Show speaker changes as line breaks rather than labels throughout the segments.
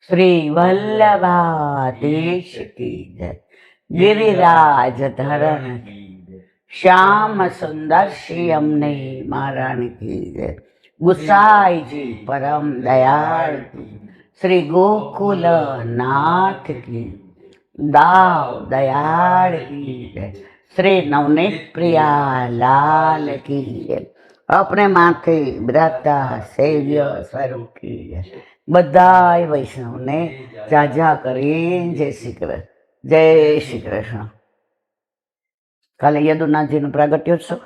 श्री वल्लभाधीश की जय। गिरिराज धरण की जय। श्याम सुंदर श्री यमुने महारानी की जय। गुसाई जी परम दयाल की। श्री गोकुल नाथ की दाव दयाल की जय। श्री नवनीत प्रिया लाल की जय। अपने माथे ब्रता सेव्य स्वरूप की जय। बधाय वैष्णवने जाजा કરીને જય શ્રી કૃષ્ણ. જય શ્રી કૃષ્ણ. કાલે યદુનાથજીનું પ્રાગટ્યોત્સવ,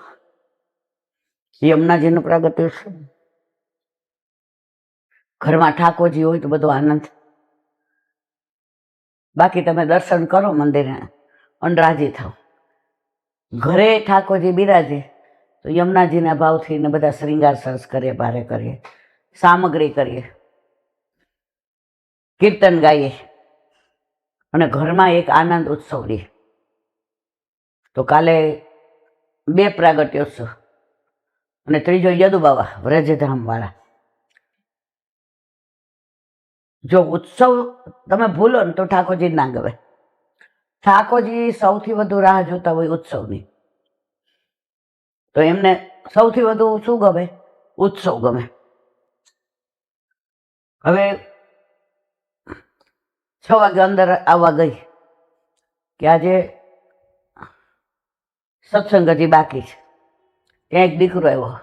યમુનાજીનું પ્રાગટ્યોત્સવ. ઘરમાં ઠાકોરજી હોય તો બધો આનંદ. બાકી તમે દર્શન કરો મંદિરે અને રાજી થાવ. ઘરે ઠાકોરજી બિરાજે તો યમુનાજીના ભાવથી ને બધા શ્રૃંગાર સરસ કરીએ, ભારે કરીએ, સામગ્રી કરીએ, કીર્તન ગાઈએ અને ઘરમાં એક આનંદ ઉત્સવ રહે. તો કાલે 2 પ્રાગટ્યોત્સવ અને ત્રીજો યદુબાવા વ્રજધામવાળા. જો ઉત્સવ તમે ભૂલો ને તો ઠાકોરજી ના ગમે. ઠાકોરજી સૌથી વધુ રાહ જોતા હોય ઉત્સવની. તો એમને સૌથી વધુ શું ગમે? ઉત્સવ ગમે. હવે 6 વાગે અંદર આવવા ગઈ કે આજે સત્સંગ હજી બાકી છે. ત્યાં એક દીકરો આવ્યો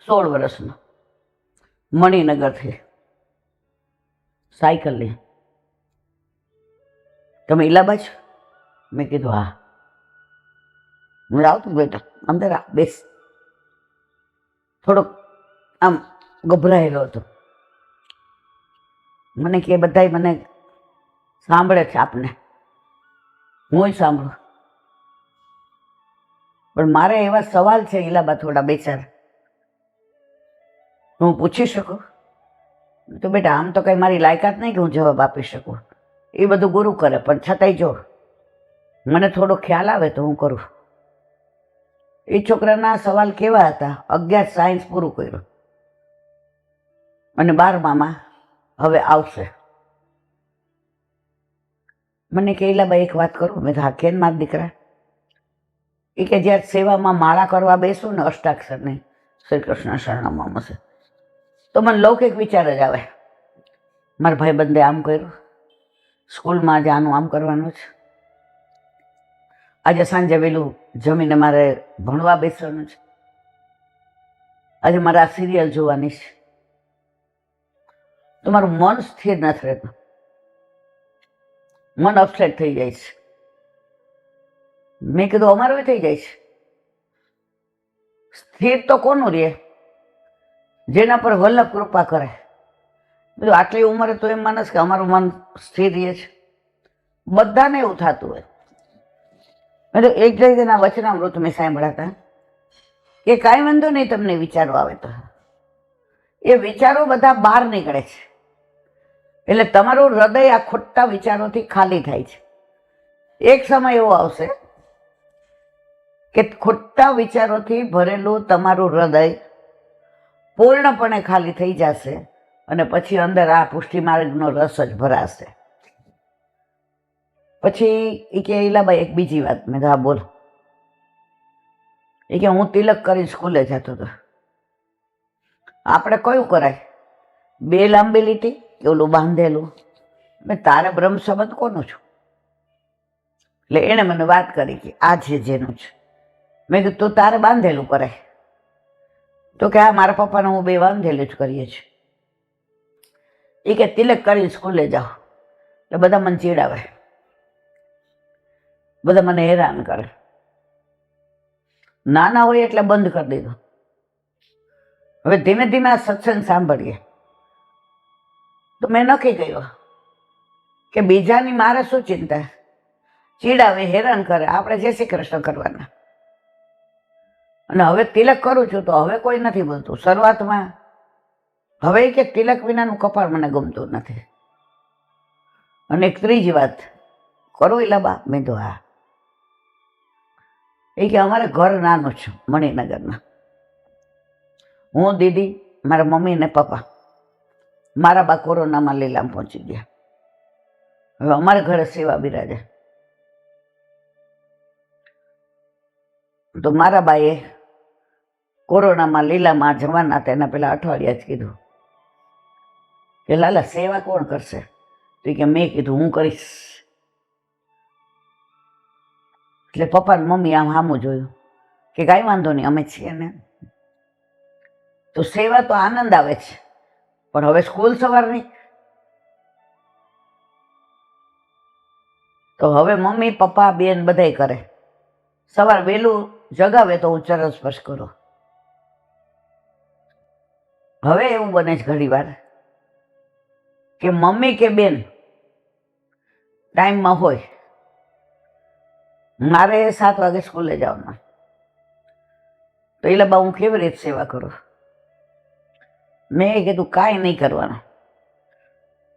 16 વર્ષનો, મણિનગરથી, સાયકલ લઈ. તમે ઈલાબા છો? મેં કીધું હા. હું આવતું બેટા અંદર આ બેસ. થોડોક આમ ગભરાયેલો હતો. મને કે બધાય મને સાંભળે છે, આપને હું સાંભળું, પણ મારે એવા સવાલ છે ઈલાબા થોડા 2-4, હું પૂછી શકું? તો બેટા આમ તો કઈ મારી લાયકાત નહીં કે હું જવાબ આપી શકું. એ બધું ગુરુ કરે, પણ છતાંય જો મને થોડો ખ્યાલ આવે તો હું કરું. એ છોકરાના સવાલ કેવા હતા? 11 સાયન્સ પૂરું કર્યું અને 12માં હવે આવશે. મને કે ઈલાબા એક વાત કરું. મેં હા કેન મારા દીકરા? એ કે જ્યારે સેવામાં માળા કરવા બેસું ને અષ્ટાક્ષરની શ્રી કૃષ્ણ શરણમમ છે તો મને લૌકિક વિચાર જ આવે. મારા ભાઈ બંધે આમ કર્યું, સ્કૂલમાં આજે આનું આમ કરવાનું છે, આજે સાંજે વહેલું જમીને મારે ભણવા બેસવાનું છે, આજે મારે આ સિરિયલ જોવાની છે. તો મારું મન સ્થિર નથી રહેતું, મન અપસેટ થઈ જાય છે. મેં કીધું અમારું થઈ જાય છે. સ્થિર તો કોનું રહે? જેના પર વલ્લભ કૃપા કરે. બધું આટલી ઉંમરે તો એમ માનસ કે અમારું મન સ્થિર રહે છે. બધાને એવું થતું હોય. મેં તો એક જગ્યાના વચનામૃત મેં સાંભળ્યા હતા કે કાંઈ વાંધો નહીં તમને વિચારો આવે તો. એ વિચારો બધા બહાર નીકળે છે એટલે તમારું હૃદય આ ખોટા વિચારોથી ખાલી થાય છે. એક સમય એવો આવશે કે ખોટા વિચારોથી ભરેલું તમારું હૃદય પૂર્ણપણે ખાલી થઈ જશે અને પછી અંદર આ પુષ્ટિ માર્ગનો રસ જ ભરાશે. પછી એ કે ઈલાબાઈ એક બીજી વાત. મેં હા બોલ. એ કે હું તિલક કરી સ્કૂલે જતો હતો. આપણે કયું કરાય? 2 લાંબી લીટી કે ઓલું બાંધેલું? મેં તારે બ્રહ્મ સંબંધ કોનું છું? એટલે એણે મને વાત કરી કે આ છે જેનું છે. મેં કીધું તું તારે બાંધેલું કરાય. તો કે હા મારા પપ્પાને હું 2 બાંધેલું જ કરીએ છીએ. એ કે તિલક કરી સ્કૂલે જાઓ એટલે બધા મને ચીડાવે, બધા મને હેરાન કરે. નાના હોય એટલે બંધ કરી દીધું. હવે ધીમે ધીમે આ સત્સંગ સાંભળીએ તો મેં નક્કી કર્યું કે બીજાની મારે શું ચિંતા? ચીડાવે, હેરાન કરે, આપણે જય શ્રી કૃષ્ણ કરવાના. અને હવે તિલક કરું છું તો હવે કોઈ નથી બોલતું. શરૂઆતમાં હવે કે તિલક વિનાનું કપાળ મને ગમતું નથી. અને એક ત્રીજી વાત કરું ઈલાબા? મેં તો હા. એ કે અમારે ઘર નાનું છે મણિનગરમાં. હું, દીદી, મારા મમ્મી ને પપ્પા, મારા બા કોરોનામાં લીલામ પહોંચી ગયા. હવે અમારા ઘરે સેવા બિરાજે. તો મારા બાએ કોરોનામાં લીલામાં જવાના હતા એના પેલા અઠવાડિયા જ કીધું કે લાલા સેવા કોણ કરશે? તો કે મેં કીધું હું કરીશ. એટલે પપ્પા ને મમ્મી આમ સામું જોયું કે કાંઈ વાંધો નહીં, અમે છીએ ને. તો સેવા તો આનંદ આવે છે, પણ હવે સ્કૂલ સવારની. તો હવે મમ્મી પપ્પા બેન બધાય કરે. સવાર વહેલું જગાવે તો હું ચરણ સ્પર્શ કરું. હવે એવું બને છે ઘણી વાર કે મમ્મી કે બેન ટાઈમમાં હોય, મારે 7 વાગે સ્કૂલે જવાનું, તો એટલે બા હું કેવી રીતે સેવા કરું? મેં કીધું કાંઈ નહીં કરવાનું.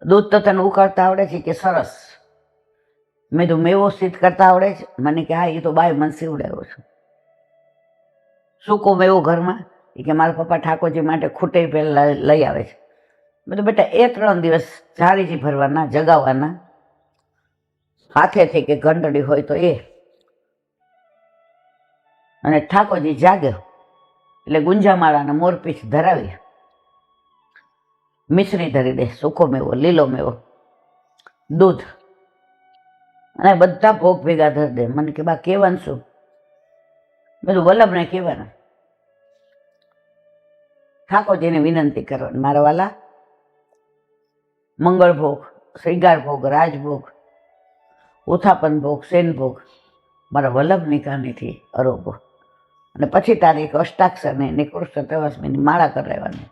દૂધ તો તને ઉકાળતા આવડે છે? કે સરસ. મેં તો મેવો સ્થિત કરતા આવડે છે? મને કે હા, એ તો બાય મને સીવડાવ્યો છું. સૂકો મેવો ઘરમાં? એ કે મારા પપ્પા ઠાકોરજી માટે ખૂટે પહેલા લઈ આવે છે. મેં તો બેટા 3 દિવસ ઝારીજી ભરવાના, જગાવવાના હાથેથી કે ઘંટડી હોય તો એ, અને ઠાકોરજી જાગ્યો એટલે ગુંજામાળાના મોરપીછ ધરાવી મિશ્રી ધરી દે, સૂકો મેવો, લીલો મેવો, દૂધ, અને બધા ભોગ ભેગા ધરી દે. મને કે બા કહેવાનું શું? બધું વલ્લભને કહેવાનું, ઠાકોરજીને વિનંતી કરવાની, મારા વાલા મંગળ ભોગ, શ્રીગાર ભોગ, રાજભોગ, ઉથાપન ભોગ, સેન ભોગ મારા વલ્લભની કાનેથી અરોગો. અને પછી તારીખ અષ્ટાક્ષરની નિકૃષ્ટ તવસ્મીની માળા કરાવવાની,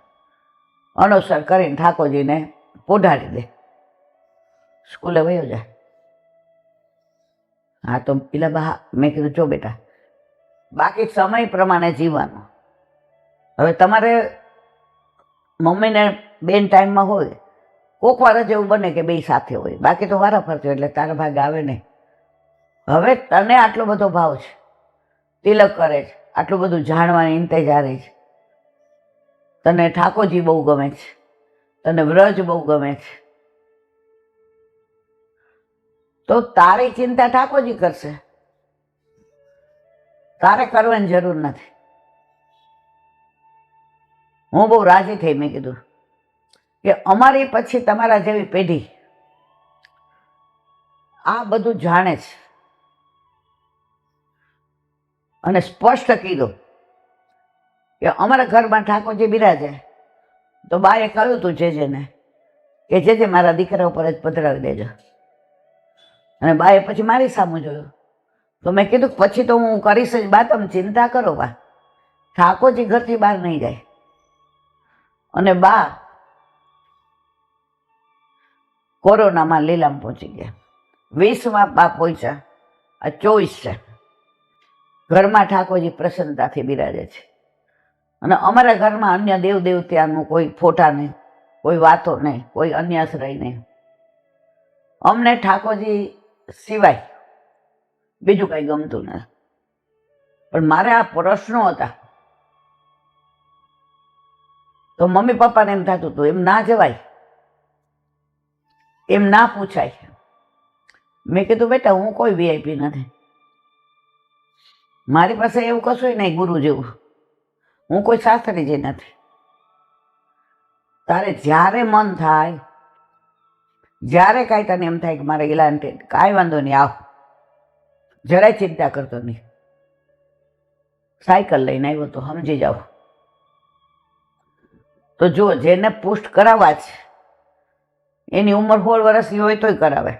અનુસર કરીને ઠાકોરજીને પોઢાડી દે, સ્કૂલે વયો જાય. હા તો પેલા બા મેં કીધું જો બેટા, બાકી સમય પ્રમાણે જીવવાનું. હવે તમારે મમ્મીને બેન ટાઈમમાં હોય, કોક વાર જ એવું બને કે બે સાથે હોય, બાકી તો વારા ફરતી, એટલે તારા ભાગ આવે નહીં. હવે તને આટલો બધો ભાવ છે, તિલક કરે છે, આટલું બધું જાણવાની ઇંતજારી છે, તને ઠાકોરજી બહુ ગમે છે, તને વ્રજ બહુ ગમે છે, તો તારી ચિંતા ઠાકોરજી કરશે, તારે કરવાની જરૂર નથી. હું બહુ રાજી થઈ. મેં કીધું કે અમારી પછી તમારા જેવી પેઢી આ બધું જાણે છે. અને સ્પષ્ટ કીધું કે અમારા ઘરમાં ઠાકોરજી બિરાજે. તો બાએ કહ્યું હતું જેજેને કે જેજે મારા દીકરા ઉપર જ પધરાવી દેજો. અને બાએ પછી મારી સામું જોયું. તો મેં કીધું પછી તો હું કરીશ જ બા, તમે ચિંતા કરો બા, ઠાકોરજી ઘરથી બહાર નહીં જાય. અને બા કોરોનામાં લીલામ પહોંચી ગયા. 20માં બા પહોંચ્યા, આ 24 છે. ઘરમાં ઠાકોરજી પ્રસન્નતાથી બિરાજે છે. અને અમારા ઘરમાં અન્ય દેવ દેવતાનું કોઈ ફોટા નહીં, કોઈ વાતો નહીં, કોઈ અન્ય આશ્રય નહીં. અમને ઠાકોરજી સિવાય બીજું કંઈ ગમતું નથી. પણ મારે આ પ્રશ્નો હતા, તો મમ્મી પપ્પાને એમ થતું હતું એમ ના જવાય, એમ ના પૂછાય. મેં કીધું બેટા હું કોઈ વીઆઈપી નથી, મારી પાસે એવું કશું નહીં ગુરુ જેવું, હું કોઈ શાસ્ત્રીજી નથી. તારે જ્યારે મન થાય, જ્યારે કાંઈ તને એમ થાય કે મારે ઇલાન કાંઈ વાંધો નહીં, આવ, જરાય ચિંતા કરતો નહીં. સાયકલ લઈને આવ્યો તો સમજી જાઓ. તો જો જેને પુષ્ટ કરાવવા છે એની ઉંમર 16 વર્ષની હોય તોય કરાવે,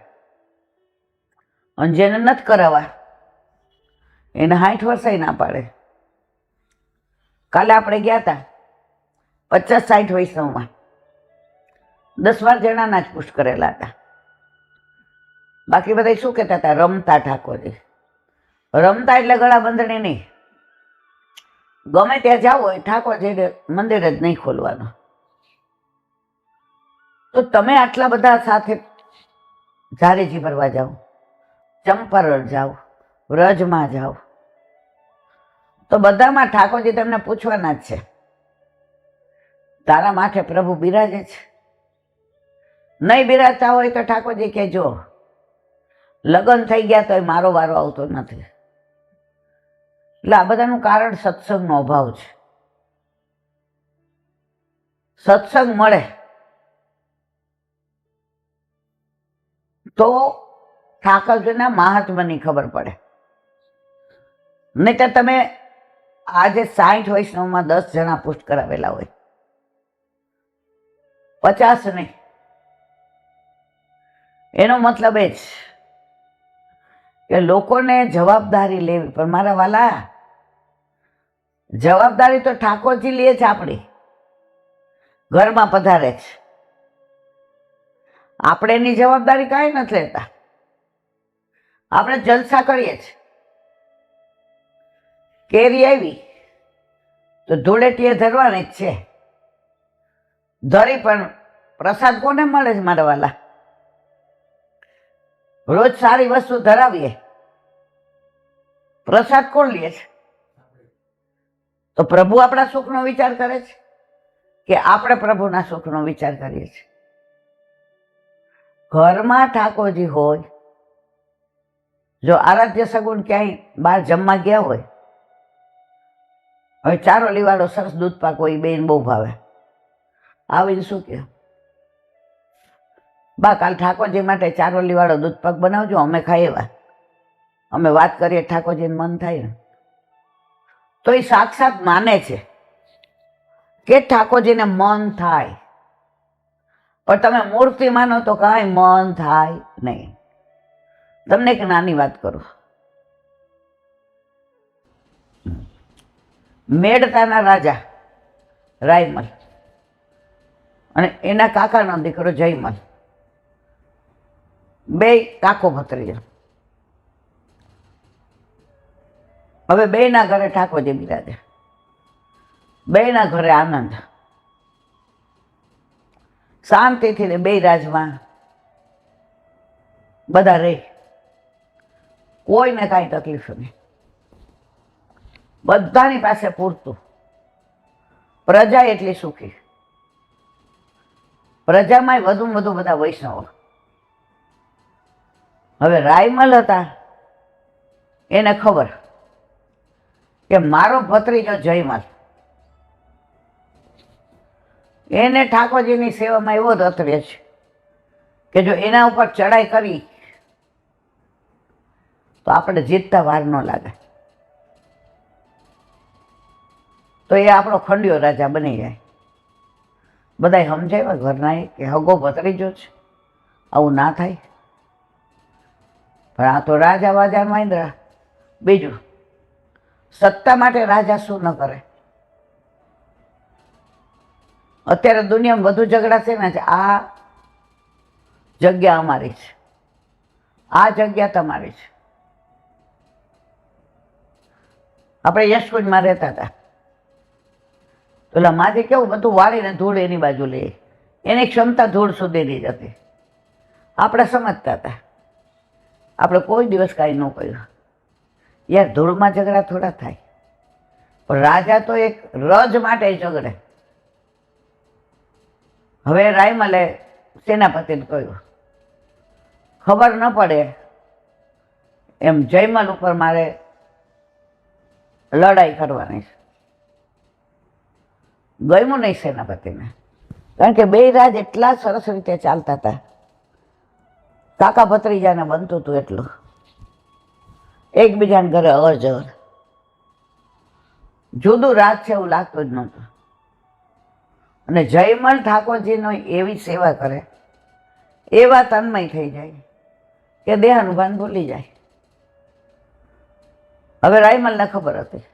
અને જેને નથી કરાવવા એને 60 વર્ષે ના પાડે. કાલે આપણે ગયા હતા 50-60 વૈષ્ણવમાં, 10-12 જણાના જ પુષ્ટ કરેલા હતા. બાકી બધા શું કહેતા હતા? રમતા ઠાકોરજી. રમતા એટલે ગળા બંધણી નહીં, ગમે ત્યાં જાવ હોય ઠાકોરજી મંદિર જ નહીં ખોલવાનું. તો તમે આટલા બધા સાથે ઝારીજી ભરવા જાઓ, ચંપારણ જાઓ, વ્રજમાં જાઓ, તો બધામાં ઠાકોરજી તમને પૂછવાના જ છે, તારા માથે પ્રભુ બિરાજે છે, નહીં બિરાજતા હોય તો ઠાકોરજી કે જો લગ્ન થઈ ગયા તો મારો વારો આવતો નથી. એટલે આ બધાનું કારણ સત્સંગનો અભાવ છે. સત્સંગ મળે તો ઠાકોરજીના મહાત્માની ખબર પડે. નહીં તો તમે આજે 60 વૈષ્ણવમાં 10 જણા પુષ્ટ કરાવેલા હોય, 50 નહીં. એનો મતલબ એ જ કે લોકોને જવાબદારી લેવી. પણ મારા વાલા, જવાબદારી તો ઠાકોરજી લે છે. આપણી ઘરમાં પધારે છે, આપણે એની જવાબદારી કાંઈ નથી લેતા. આપણે જલસા કરીએ છીએ. કેરી આવી તો ધૂળેટીએ ધરવાની જ છે. ધરી પણ પ્રસાદ કોને મળે છે મારા વાલા? રોજ સારી વસ્તુ ધરાવીએ, પ્રસાદ કોણ લે છે? તો પ્રભુ આપણા સુખનો વિચાર કરે છે કે આપણે પ્રભુના સુખનો વિચાર કરીએ છીએ? ઘરમાં ઠાકોરજી હોય, જો આરાધ્ય સગુણ ક્યાંય બહાર જમવા ગયા હોય, હવે ચારોલી વાળો સરસ દૂધ પાક હોય, બેન બહુ ભાવે, આવીને શું કહે, બા કાલ ઠાકોરજી માટે ચારોલી વાળો દૂધ પાક બનાવજો, અમે ખાઈ એવા. અમે વાત કરીએ, ઠાકોરજીને મન થાય ને તો એ સાક્ષાત માને છે કે ઠાકોરજીને મન થાય. પણ તમે મૂર્તિ માનો તો કાંઈ મન થાય નહીં. તમને એક નાની વાત કરું. મેડતાના રાજા રાયમલ અને એના કાકાનો દીકરો જયમલ, બે કાકો ભત્રીજા. હવે બેના ઘરે ઠાકોરજી બિરાજે, બેના ઘરે આનંદ, શાંતિથી ને બે રાજમાં બધા રહે, કોઈને કાંઈ તકલીફ નહીં, બધાની પાસે પૂરતું. પ્રજા એટલી સુખી, પ્રજામાં વધુમાં વધુ બધા વૈષ્ણવો. હવે રાયમલ હતા, એને ખબર કે મારો ભત્રીજો જયમલ, એને ઠાકોરજીની સેવામાં એવો રત રહે છે કે જો એના ઉપર ચડાઈ કરી તો આપણે જીતતા વાર ન લાગે. તો એ આપણો ખંડિયો રાજા બની જાય. બધા સમજાવ્યા ઘરના કે હગો ભત્રીજો છે, આવું ના થાય. પણ આ તો રાજા વાજા માંદ્રા. બીજું, સત્તા માટે રાજા શું ન કરે? અત્યારે દુનિયામાં વધુ ઝઘડા છે ને, આ જગ્યા અમારી છે, આ જગ્યા તમારી છે. આપણે યશકુંજમાં રહેતા હતા, પેલા માથી કેવું બધું વાળીને ધૂળ એની બાજુ લે, એની ક્ષમતા ધૂળ સુધીની જ હતી. આપણે સમજતા હતા, આપણે કોઈ દિવસ કાંઈ ન કહ્યું. યાર, ધૂળમાં ઝઘડા થોડા થાય, પણ રાજા તો એક રજ માટે ઝઘડે. હવે રાયમલે સેનાપતિને કહ્યું, ખબર ન પડે એમ જયમલ ઉપર મારે લડાઈ કરવાની છે. ગમ્યું નહીં સેનાપતિને, કારણ કે બે રાજ એટલા સરસ રીતે ચાલતા હતા, કાકા ભત્રીજાને બનતું હતું એટલું, એકબીજાને ઘરે અવર જવર. જુદું રાજ છે એવું લાગતું જ નહોતું. અને જયમલ ઠાકોરજીનો એવી સેવા કરે, એવા તન્મય થઈ જાય કે દેહાનું ભાન ભૂલી જાય. હવે રાયમલને ખબર હતી,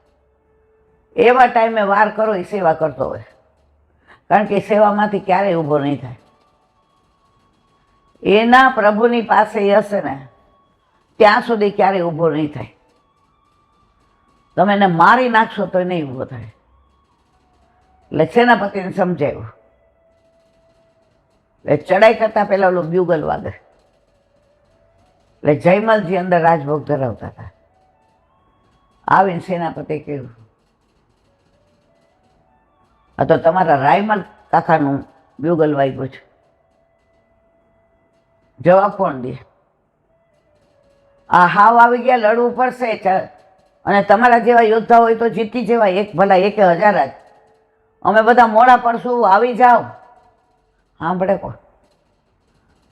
એવા ટાઈમે વાર કરો એ સેવા કરતો હોય, કારણ કે સેવામાંથી ક્યારેય ઊભો નહીં થાય. એના પ્રભુની પાસે હશે ને ત્યાં સુધી ક્યારેય ઊભો નહીં થાય. તમે એને મારી નાખશો તો નહીં ઊભો થાય. એટલે સેનાપતિને સમજાવ્યું. એટલે ચડાઈ કરતા પહેલા ઓલું બ્યુગલ વાગે. એટલે જયમલજી અંદર રાજભોગ ધરાવતા હતા. આવીને સેનાપતિ કહ્યું, આ તો તમારા રાયમલ કાકાનું બ્યુગલ વાગ્યું છે. જવાબ કોણ દે? આ હાવ આવી ગયા, લડવું પડશે. અને તમારા જેવા યોદ્ધા હોય તો જીતી જવાય, એક ભલા એક 1000 જ. અમે બધા મોડા પડશું, આવી જાઓ. સાંભળે કોણ?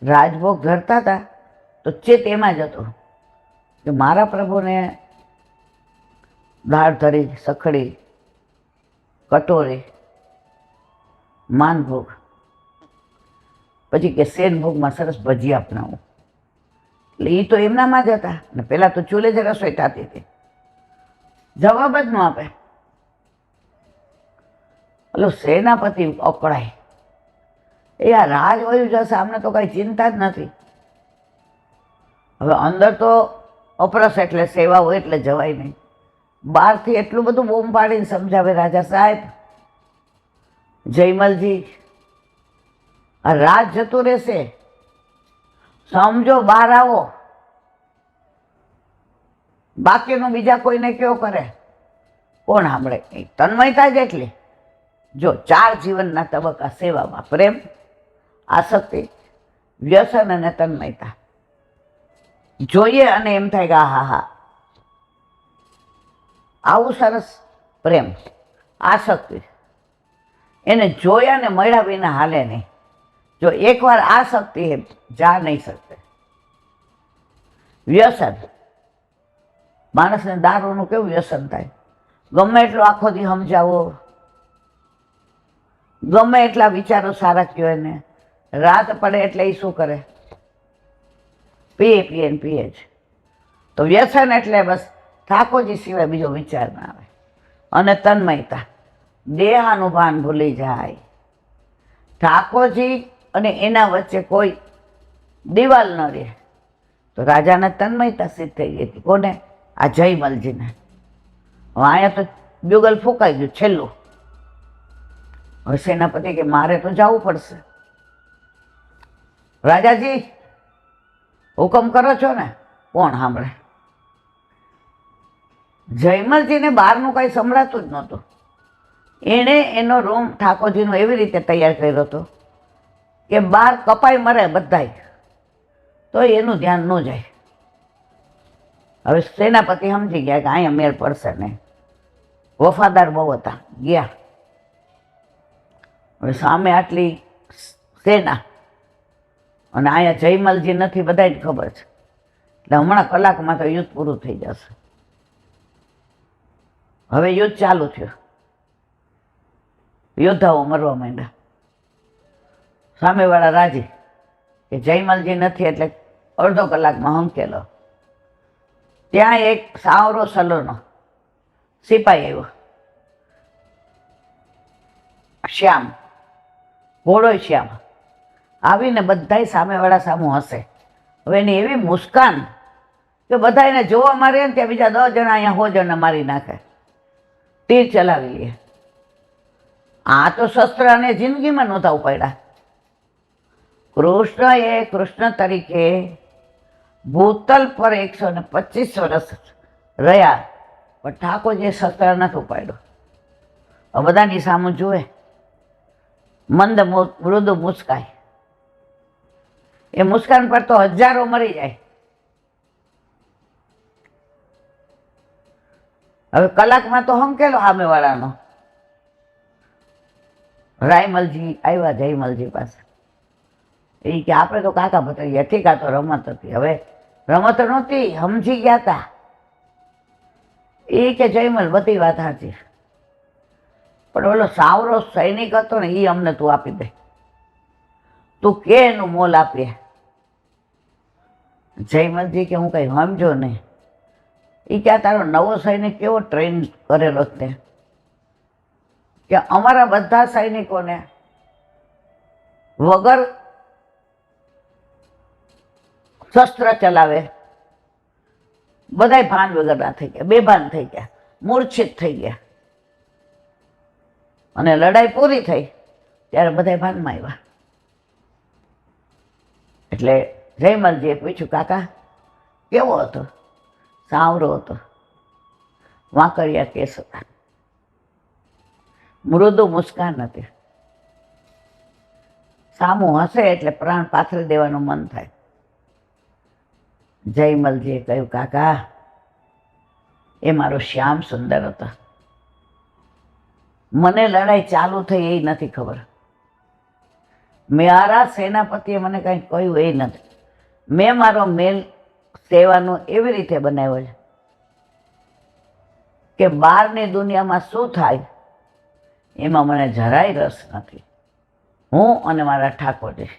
રાજભોગ ધરતા હતા તો ચેત એમાં જ હતો કે મારા પ્રભુને દાળ ધરી, સખડી, કટોરી, માનભોગ, પછી કે સેનભોગમાં સરસ ભજીયા અપનાવું. એટલે એ તો એમનામાં જ હતા ને. પહેલાં તો ચૂલે જ રસોઈ થતી હતી. જવાબ જ ન આપે. પેલો સેનાપતિ અકળાય, એ આ રાજ વયું જશે, આમને તો કાંઈ ચિંતા જ નથી. હવે અંદર તો અપરસ એટલે સેવા હોય એટલે જવાય નહીં. બહારથી એટલું બધું બૂમ પાડીને સમજાવે, રાજા સાહેબ, જયમલજી, આ રાજ જતું રહેશે, સમજો, બહાર આવો. બાકીનું બીજા કોઈને કયો કરે, કોણ સાંભળે? તન્મયતા જ એટલી. જો 4 જીવનના તબક્કા સેવામાં: પ્રેમ, આસક્તિ, વ્યસન અને તન્મયતા. જોઈએ અને એમ થાય કે હા હા, આવું સરસ પ્રેમ, આસક્તિ. એને જોયા ને મળ્યા વિના હાલે નહીં. જો એકવાર આસક્તિ હે, જા નહીં શકતે. વ્યસન, માણસને દારૂનું કેવું વ્યસન થાય. ગમે એટલો આખો દી સમજાવો, ગમે એટલા વિચારો સારા કહો એને, રાત પડે એટલે એ શું કરે? પીએ ને પીએ જ. તો વ્યસન એટલે બસ ઠાકોરજી સિવાય બીજો વિચાર ના આવે. અને તન્મયતા, દેહાનું ભાન ભૂલી જાય. ઠાકોરજી અને એના વચ્ચે કોઈ દિવાલ ન રહે. તો રાજાને તન્મયતા સિદ્ધ થઈ ગઈ હતી. કોને? આ જયમલજીને. હવે અહીંયા તો બ્યુગલ ફૂંકાઈ ગયું છેલ્લું. હવે સેનાપતિ કે મારે તો જવું પડશે. રાજાજી હુકમ કરો છો ને? કોણ સાંભળે? જયમલજીને બહારનું કાંઈ સંભળાતું જ નહોતું. એણે એનો રૂમ ઠાકોરજીનો એવી રીતે તૈયાર કર્યો હતો કે બહાર કપાઈ મરે બધાય, તો એનું ધ્યાન ન જાય. હવે સેનાપતિ સમજી ગયા કે અહીંયા મેળ પડશે નહીં. વફાદાર બહુ હતા, ગયા. હવે સામે આટલી સેના અને અહીંયા જયમલજી નથી, બધાને ખબર છે. એટલે હમણાં કલાકમાં તો યુદ્ધ પૂરું થઈ જશે. હવે યુદ્ધ ચાલુ થયું. યોદ્ધાઓ મરવા માંડ્યા. સામેવાળા રાજી કે જયમલજી નથી એટલે અડધો કલાકમાં હંકેલો. ત્યાં એક સાવરો સલોનો સિપાઈ આવ્યો, શ્યામ, ઘોડો શ્યામ. આવીને બધાય સામેવાળા સામું હશે. હવે એની એવી મુસ્કાન કે બધા એને જોવા મારે ને ત્યાં બીજા 10 જણા અહીંયા 100 જણા મારી નાખે, તીર ચલાવી લે. આ તો શસ્ત્ર અને જિંદગીમાં નહોતા ઉપાડ્યા. કૃષ્ણએ કૃષ્ણ તરીકે ભૂતલ પર 125 વર્ષ રહ્યા, પણ ઠાકોરજીએ શસ્ત્ર નથી ઉપાડ્યું. હવે બધાની સામું જુએ, મંદ મૃદુ મુસ્કાય. એ મુસ્કાન પર તો હજારો મરી જાય. હવે કલાકમાં તો હંકેલો સામેવાળાનો. રાયમલજી આવ્યા જયમલજી પાસે. એ કે આપણે તો કાકા ભત્રીજા, ઠીક, આ તો રમત હતી. હવે રમત નહોતી, સમજી ગયા હતા. એ કે જયમલ બધી વાત સાચી, પણ ઓલો સાવરો સૈનિક હતો ને, એ અમને તું આપી દે. તું કે એનું મોલ આપીએ. જયમલજી કે હું કંઈ સમજો નહીં. એ કે તારો નવો સૈનિક કેવો ટ્રેન કરેલો તે, કે અમારા બધા સૈનિકોને વગર શસ્ત્ર ચલાવે, બધાય ભાન વગરના થઈ ગયા, બેભાન થઈ ગયા, મૂર્છિત થઈ ગયા. અને લડાઈ પૂરી થઈ ત્યારે બધાય ભાનમાં આવ્યા. એટલે જયમલજીએ પૂછ્યું, કાકા કેવો હતો? સાવરો હતો, વાંકડિયા કેસ હતા, મૃદુ મુસ્કાન હતી. સામું હશે એટલે પ્રાણ પાથરી દેવાનું મન થાય. જયમલજીએ કહ્યું, કાકા એ મારો શ્યામ સુંદર હતો. મને લડાઈ ચાલુ થઈ એ નથી ખબર. મારા સેનાપતિએ મને કંઈ કહ્યું એ નથી. મેં મારો મેલ સેવાનો એવી રીતે બનાવ્યો છે કે બહારની દુનિયામાં શું થાય એમાં મને જરાય રસ નથી. હું અને મારા ઠાકોરજી.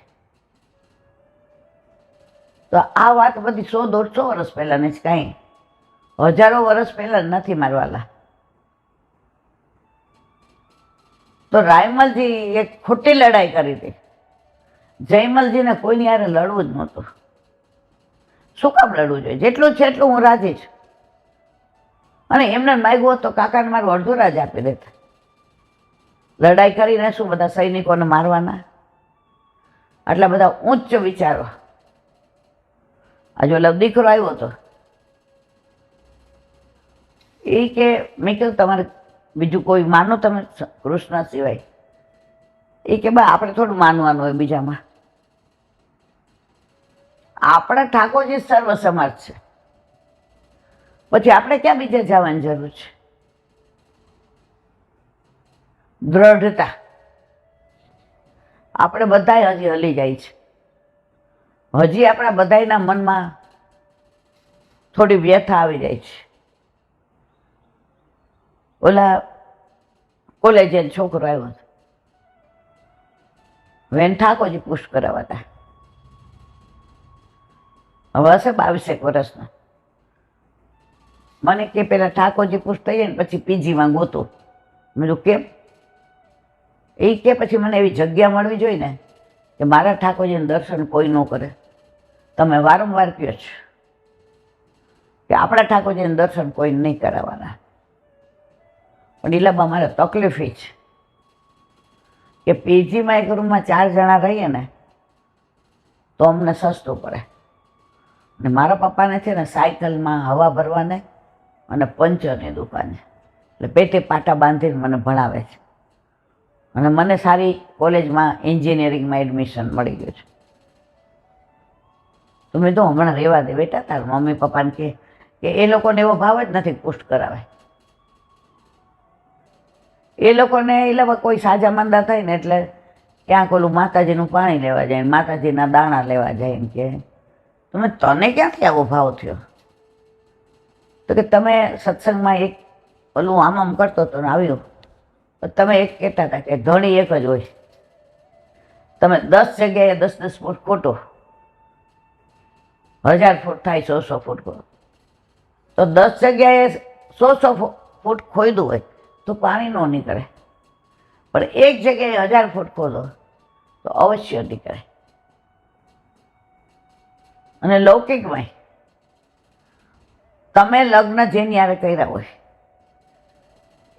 તો આ વાત બધી 100-150 વર્ષ પહેલાંની જ, કાંઈ હજારો વર્ષ પહેલાં નથી મારવાલા. તો રાયમલજી એક ખોટી લડાઈ કરી હતી. જયમલજીને કોઈની યારે લડવું જ નહોતું. શું કામ લડવું જોઈએ? જેટલું છે એટલું હું રાજી છું. અને એમને માગ્યું તો કાકાને મારું અડધું રાજ આપી દેતા. લડાઈ કરીને શું બધા સૈનિકોને મારવાના? આટલા બધા ઉચ્ચ વિચારો. આજે ઓલો દીકરો આવ્યો હતો, એ કે મેં કહ્યું તમારે બીજું કોઈ માનો તમે કૃષ્ણ સિવાય? એ કે બા આપણે થોડું માનવાનું હોય બીજામાં. આપણા ઠાકોરજી સર્વસમર્થ છે, પછી આપણે ક્યાં બીજે જવાની જરૂર છે? દ્રઢતા. આપણે બધા હજી હલી જાય છે. હજી આપણા બધાના મનમાં થોડી વ્યથા આવી જાય છે. ઓલા કોલેજે છોકરો આવ્યો હતો, વેન ઠાકોરજી પુષ્ટ કરાવતા. હવે હશે 22 વર્ષના. મને કે પેલા ઠાકોરજી પુષ્ટ થઈ જાય ને પછી પીજીમાં ગોતું. મેં કીધું કેમ? એ કે પછી મને એવી જગ્યા મળવી જોઈએ ને કે મારા ઠાકોરજીનું દર્શન કોઈ ન કરે. તમે વારંવાર કહો છો કે આપણા ઠાકોરજીનું દર્શન કોઈ નહીં કરાવવાના. પણ ઈલાબા મારે તકલીફ એ છે કે પીજીમાં એક રૂમમાં 4 જણા રહીએ ને તો અમને સસ્તું પડે. અને મારા પપ્પાને છે ને સાયકલમાં હવા ભરવાને અને પંચરની દુકાને, એટલે પેટે પાટા બાંધીને મને ભણાવે છે. અને મને સારી કોલેજમાં એન્જિનિયરિંગમાં એડમિશન મળી ગયું છે. તો મેં તો હમણાં રહેવા દે બેટા, તારા મમ્મી પપ્પાને કે એ લોકોને એવો ભાવ જ નથી પુષ્ટ કરાવે. એ લોકોને એટલે કોઈ સાજા માંદા થાય ને એટલે ક્યાંક ઓલું માતાજીનું પાણી લેવા જાય, માતાજીના દાણા લેવા જાય ને કે તને ક્યાંથી આવો ભાવ થયો? તો કે તમે સત્સંગમાં એક ઓલું આમ કરતો હતો ને આવ્યો, તમે એક કહેતા હતા કે ધણી એક જ હોય. તમે 10 જગ્યાએ 10-10 ફૂટ ખોટો, 1000 ફૂટ થાય 100-100 ફૂટ ખોટો. તો 10 જગ્યાએ 100-100 ફૂટ ખોદવું હોય તો પાણી ન નીકળે, પણ એક જગ્યાએ 1000 ફૂટ ખોદો તો અવશ્ય નીકળે. અને લૌકિકમાં તમે લગ્ન જેની યારે કર્યા હોય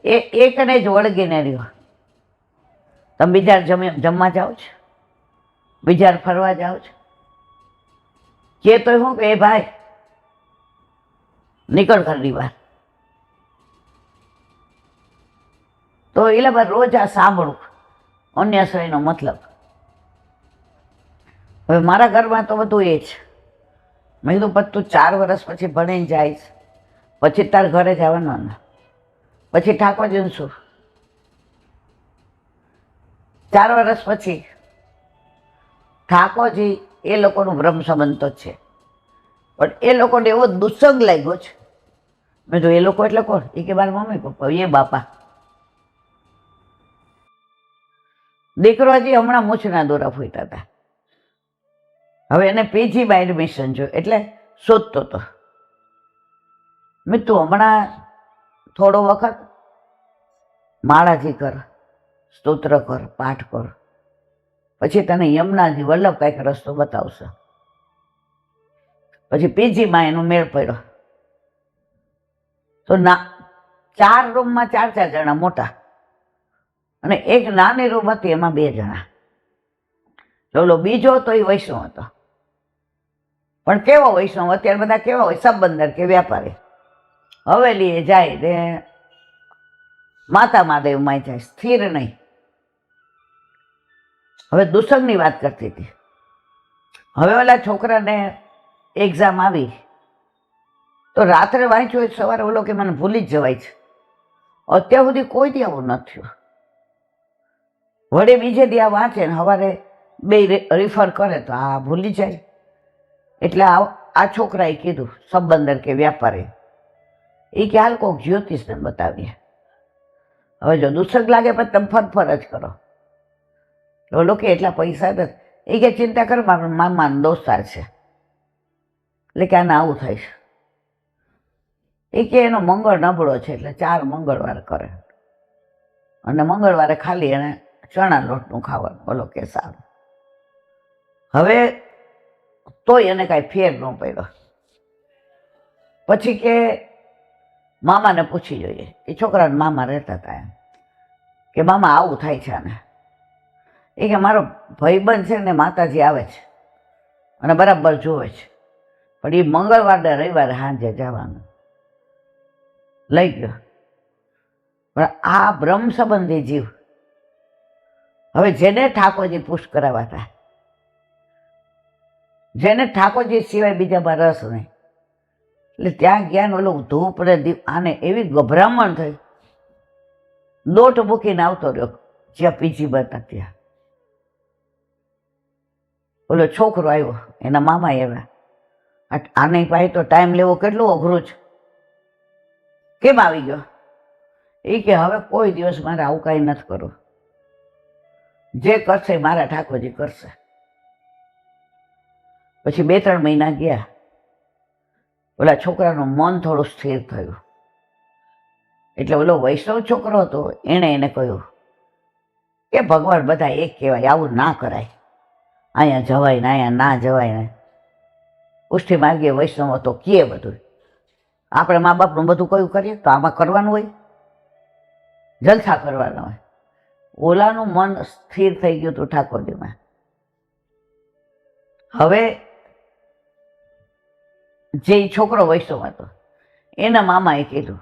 એ એકને જ વળગીને રહ્યો. તમે બીજા જમવા જાઓ છો, બીજા ફરવા જાઓ છો, કે તો શું કે ભાઈ નીકળ ઘરની બહાર. તો એટલે બાદ રોજ આ સાંભળું અન્યાશ્રયનો મતલબ. હવે મારા ઘરમાં તો બધું એ છે. મેં કીધું પણ તું 4 વર્ષ પછી ભણીને જઈશ, પછી તાર ઘરે જવાનું ને પછી ઠાકોરજીનું શું? 4 વર્ષ પછી ઠાકોરજી એ લોકોનું બ્રહ્મ સંબંધ તો છે, પણ એ લોકોને એવો દુસ્સંગ લાગ્યો છે. મેં તો એ લોકો એટલે કોણ? એ કે મારા મમ્મી પપ્પા, એ બાપા. દીકરો હજી હમણાં મૂછના દોરા ફૂટ્યા હતા. હવે એને પીજીમાં એડમિશન જોયું એટલે શોધતો હતો. મેં તું હમણાં થોડો વખત માળાજી કર, સ્તોત્ર કર, પાઠ કર, પછી તને યમુનાજી વલ્લભ કાંઈક રસ્તો બતાવશે. પછી પીજીમાં એનો મેળ પડ્યો. તો 4 રૂમમાં 4 જણા મોટા અને એક નાની રૂમ હતી એમાં 2 જણા. ચોલો બીજો તો એ વૈષ્ણવ હતો. પણ કેવો વૈષ્ણવ? અત્યારે બધા કેવા હોય? સંબંધર કે વ્યાપારી. હવેલીએ જાય તે માતા મહાદેવમાં જાય, સ્થિર નહીં. હવે દુસંગની વાત કરતી હતી. હવે ઓલા છોકરાને એક્ઝામ આવી તો રાત્રે વાંચ્યું હોય સવારે ઓલો કે મને ભૂલી જ જવાય છે. અત્યાર સુધી કોઈ દી આવું ન થયું. વડે બીજે દી આ વાંચે ને સવારે બે રિફર કરે તો આ ભૂલી જાય. એટલે આ છોકરાએ કીધું સંબંધર કે વ્યાપારી એ કે હાલ કોક જ્યોતિષને બતાવીએ. હવે જો દુસક લાગે પછી તમે ફરફર જ કરો. ઓલો કે એટલા પૈસા નથી. એ કે ચિંતા કર મારા મામાનો દોસ્તાર છે એટલે કે આને આવું થાય છે. એ કે એનો મંગળ નબળો છે એટલે 4 મંગળવાર કરે અને મંગળવારે ખાલી એને ચણા લોટનું ખાવાનું. બોલો કે સારું. હવે તોય એને કાંઈ ફેર ન પડ્યો. પછી કે મામાને પૂછી જોઈએ. એ છોકરાને મામા રહેતા હતા એમ કે મામા આવું થાય છે આને. એ કે મારો ભાઈબંધ છે ને માતાજી આવે છે અને બરાબર જોવે છે પણ એ મંગળવારે રવિવારે સાંજે જવાનું. લઈ ગયો. પણ આ બ્રહ્મ સંબંધી જીવ હવે જેને ઠાકોરજી પુષ્ટ કરાવવા હતા, જેને ઠાકોરજી સિવાય બીજામાં રસ નહીં, એટલે ત્યાં ગયા ને ઓલું ધૂપ ને દીપ આને એવી ગભરામણ થઈ. દોટ મૂકીને આવતો રહ્યો જ્યાં પીજી બતા ત્યાં. ઓલો છોકરો આવ્યો, એના મામા આવ્યા. આની પાસે તો ટાઈમ લેવો કેટલું અઘરું છે. કેમ આવી ગયો? એ કે હવે કોઈ દિવસ મારે આવું કાંઈ નથી કરવું. જે કરશે મારા ઠાકોરજી કરશે. પછી 2-3 મહિના ગયા. ઓલા છોકરાનું મન થોડું સ્થિર થયું. એટલે ઓલો વૈષ્ણવ છોકરો હતો એણે એને કહ્યું કે ભગવાન બધા એક કહેવાય, આવું ના કરાય, અહીંયા જવાય ને અહીંયા ના જવાય ને. પુષ્ટિ માર્ગે વૈષ્ણવ હતો કહે બધું. આપણે મા બાપનું બધું કયું કરીએ તો આમાં કરવાનું હોય, જલસા કરવાના હોય. ઓલાનું મન સ્થિર થઈ ગયું હતું ઠાકોરજીમાં. હવે જે છોકરો વૈષ્ણવ હતો એના મામાએ કીધું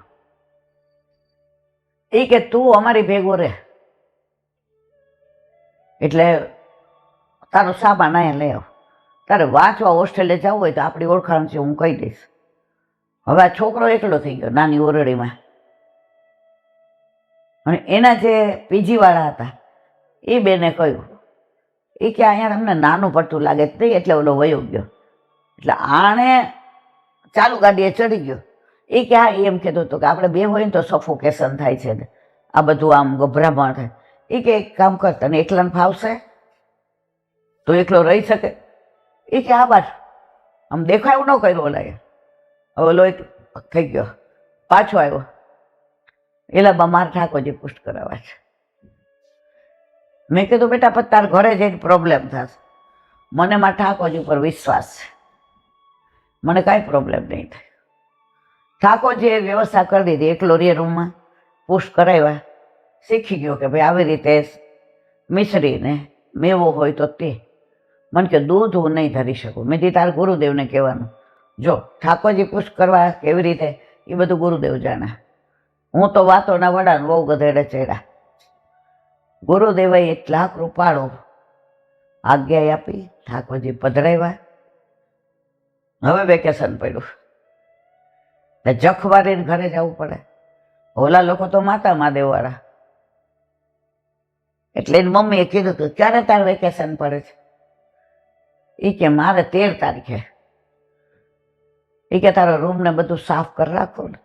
એ કે તું અમારી ભેગો રહે એટલે તારો સામાન અહીંયા લઈ આવ. તારે વાંચવા હોસ્ટેલે જવું હોય તો આપણી ઓળખાણ છે, હું કહી દઈશ. હવે આ છોકરો એકલો થઈ ગયો નાની ઓરડીમાં. અને એના જે પીજીવાળા હતા એ બેને કહ્યું એ કે અહીંયા તમને નાનું પડતું લાગે જ નહીં, એટલે ઓલો વયો ગયો. એટલે આણે ચાલુ ગાડીએ ચડી ગયો. એ કે હા એમ કહેતો હતો કે આપણે બે હોય ને તો સફોકેશન થાય છે ને આ બધું આમ ગભરામણ થાય. એ કે એક કામ કર, તને એકલાને ફાવશે તો એકલો રહી શકે? એ કે હા બાર આમ દેખાયું ન કર્યું ઓલાએ. ઓલો એક થઈ ગયો, પાછો આવ્યો. એલા મારા ઠાકોરજી પુષ્ટ કરાવવા છે. મેં કીધું બેટા પછી તાર ઘરે જઈને પ્રોબ્લેમ થશે. મને મારા ઠાકોરજી ઉપર વિશ્વાસ છે, મને કાંઈ પ્રોબ્લેમ નહીં થાય. ઠાકોરજીએ વ્યવસ્થા કરી દીધી. એકલો રે રૂમમાં પુષ્ટ કરાવ્યા. શીખી ગયો કે ભાઈ આવી રીતે મિશ્રીને મેવો હોય તો તે. મને કે દૂધ હું નહીં ધરી શકું. મેં તારા ગુરુદેવને કહેવાનું, જો ઠાકોરજી પુષ્ટ કરવા કેવી રીતે એ બધું ગુરુદેવ જાણે. હું તો વાતોના વડા બહુ ગધેડે ચડ્યા. ગુરુદેવે એટલા કૃપાળુ આજ્ઞા આપી, ઠાકોરજી પધરાવ્યા. હવે વેકેશન પડ્યું એટલે જખ વારીને ઘરે જવું પડે. ઓલા લોકો તો માતા મહાદેવવાળા. એટલે એની મમ્મીએ કીધું હતું ક્યારે તાર વેકેશન પડે છે? એ કે મારે 13 તારીખે. એ કે તારો રૂમને બધું સાફ કરી રાખો ને.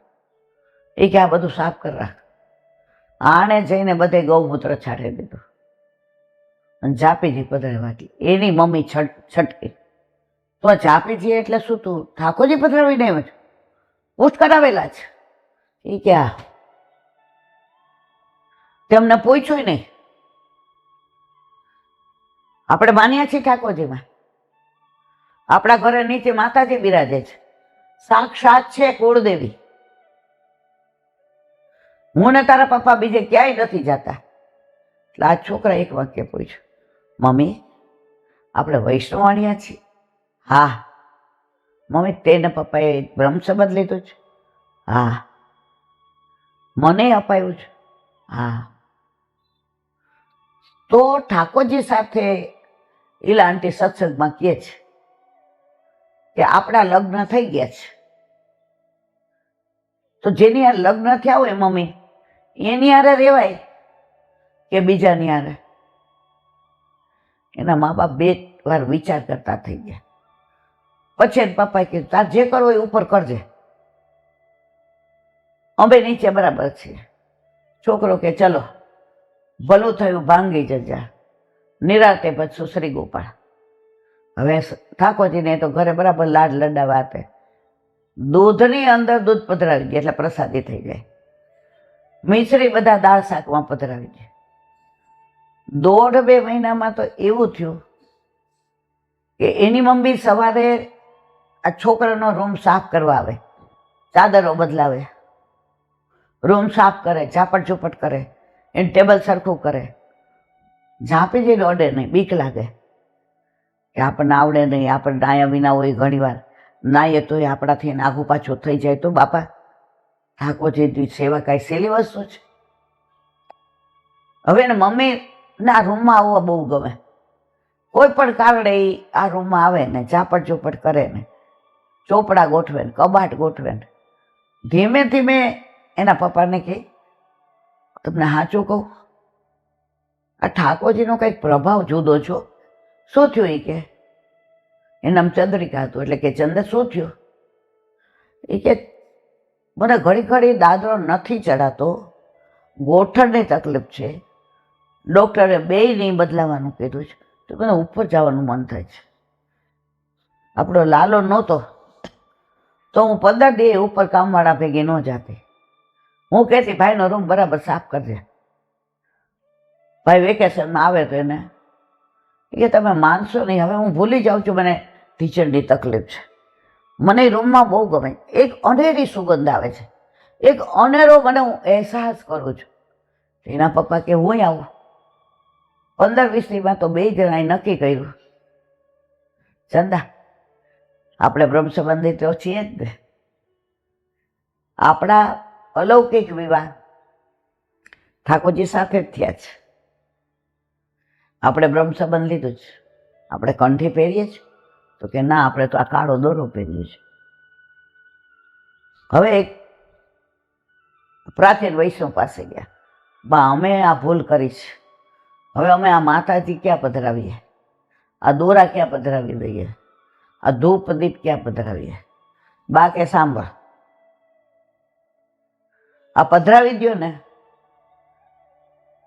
એ કે આ બધું સાફ કરી રાખ. આણે જઈને બધે ગૌમૂત્ર છાંટી દીધું અને જાપીજી પધરાવી. એની મમ્મી છટકી, તો જાપીજી એટલે શું તું ઠાકોરજી પધરાવીને આવ્યો છે? પુષ્ટ કરાવેલા છે. એ કે હા. તેમને પૂછ્યું નહીં. આપણે માન્યા છીએ ઠાકોરજીમાં. આપણા ઘરે નીચે માતાજી બિરાજે છે, સાક્ષાત છે કુળદેવી. હું ને તારા પપ્પા બીજે ક્યાંય નથી જતા. એટલે આ છોકરા એક વાક્ય પૂછ્યું, મમ્મી આપણે વૈષ્ણવાણિયા છીએ? હા. મમ્મી તેને પપ્પાએ બ્રહ્મ સંબંધ લીધું છે? હા. મને અપાયું છે? હા. તો ઠાકોરજી સાથે ઈલા આંટી સત્સંગમાં કહે છે કે આપણા લગ્ન થઈ ગયા છે, તો જેની આ લગ્ન થયા હોય મમ્મી એની હારે રહેવાય કે બીજાની હારે? એના મા બાપ 2 વાર વિચાર કરતા થઈ ગયા. પછી એને પપ્પાએ કીધું તાર જે કરવો એ ઉપર કરજે, અમે નીચે બરાબર છીએ. છોકરો કે ચલો ભલું થયું, ભાંગી જજા. નિરાતે પછી શ્રી ગોપાળ. હવે ઠાકોરજીને તો ઘરે બરાબર લાડ લડાવા હતા. દૂધની અંદર દૂધ પધરાવી દે એટલે પ્રસાદી થઈ જાય. મિશ્રી બધા દાળ શાકમાં પધરાવી દે. 1.5-2 મહિનામાં તો એવું થયું કે એની મમ્મી સવારે આ છોકરાનો રૂમ સાફ કરવા આવે, ચાદરો બદલાવે, રૂમ સાફ કરે, ઝાપટ ઝૂપટ કરે, એને ટેબલ સરખું કરે. ઝાંપી જઈને અડે નહીં, બીક લાગે કે આપણને આવડે નહીં, આપણે નાયા વિના હોય. ઘણી વાર નાઈએ તો આપણાથી આઘું પાછું થઈ જાય તો બાપા ઠાકોરજી સેવા કાંઈ સહેલી વસ્તુ છે? હવે એને મમ્મીના રૂમમાં આવવા બહુ ગમે. કોઈ પણ કારણે આ રૂમમાં આવે ને ઝાપટ ઝૂપટ કરે ને, ચોપડા ગોઠવે ને, કબાટ ગોઠવે ને. ધીમે ધીમે એના પપ્પાને કહે તમને સાચું કહું, આ ઠાકોરજીનો કંઈક પ્રભાવ જુદો છો. શું થયું? એ કે એનામ ચંદ્રિકા હતું. એટલે કે ચંદ્ર શું થયું? એ કે મને ઘડી ઘડી દાદરો નથી ચડાતો, ગોઠણની તકલીફ છે, ડૉક્ટરે 2 નહીં બદલાવાનું કીધું છે, તો મને ઉપર જવાનું મન થાય છે. આપણો લાલો નહોતો તો હું 15 દી ઉપર કામવાળા ભેગી ન જાતી. હું કહેતી ભાઈનો રૂમ બરાબર સાફ કરજે. ભાઈ વેકેશનમાં આવે તો એને કે તમે માનશો નહીં, હવે હું ભૂલી જાઉં છું મને ટીચરની તકલીફ છે. મને રૂમમાં બહુ ગમે. એક અનેરી સુગંધ આવે છે, એક અનેરો મને હું અહેસાસ કરું છું. એના પપ્પા કે હું આવું. 15-20 દીમાં તો 2 જણાએ નક્કી કર્યું ચંદા આપણે બ્રહ્મ સંબંધી તો છીએ જ ને, આપણા અલૌકિક વિવાહ ઠાકોરજી સાથે જ થયા છે. આપણે બ્રહ્મ સંબંધ લીધું છે. આપણે કંઠી પહેરીએ છીએ તો કે ના, આપણે તો આ કાળો દોરો પહેરીએ છીએ. હવે એક પ્રાચીન વૈષ્ણવ પાસે ગયા, બા અમે આ ભૂલ કરી છે, હવે અમે આ માતાજી ક્યાં પધરાવીએ, આ દોરા ક્યાં પધરાવી દઈએ, આ ધૂપ દીપ ક્યાં પધરાવીએ? બા કે સાંભળ, આ પધરાવી દો ને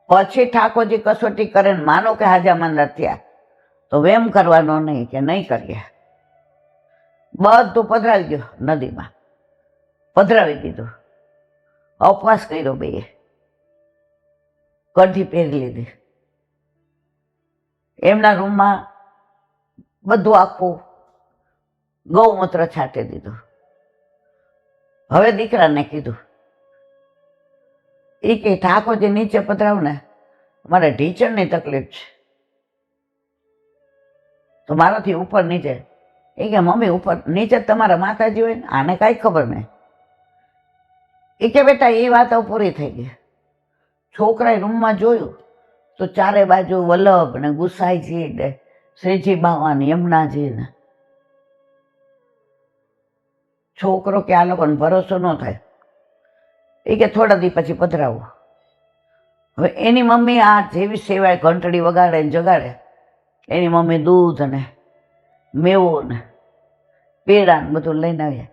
પછી ઠાકોરજી કસોટી કરે ને માનો કે હાજામાન થયા તો વેમ કરવાનો નહીં કે નહીં કરીએ. બધું પધરાવી દો નદીમાં, પધરાવી દીધું. ઉપવાસ કર્યો, 2 કંઠી પહેરી લીધી. એમના રૂમમાં બધું આખું ગૌમૂત્ર છાંટી દીધું. હવે દીકરાને કીધું, એ કે ઠાકોરજી નીચે પધરાવ ને, મારે ઢીચણની તકલીફ છે તો મારાથી ઉપર નીચે. એ કે મમ્મી ઉપર નીચે તમારા માતાજી હોય ને, આને કાંઈ ખબર નહીં. એ કે બેટા એ વાતો પૂરી થઈ ગઈ. છોકરાએ રૂમમાં જોયું તો ચારે બાજુ વલ્લભ ને ગુસાઈજી ને શ્રીજી બાવા ને યમુનાજી ને. છોકરો કે આ લોકોને ભરોસો ન થાય. એ કે થોડા દી પછી પધરાવું. હવે એની મમ્મી આ જેવી સેવાય ઘંટડી વગાડે ને જગાડે, એની મમ્મી દૂધ ને મેવો ને પેડા ને બધું લઈને આવ્યા.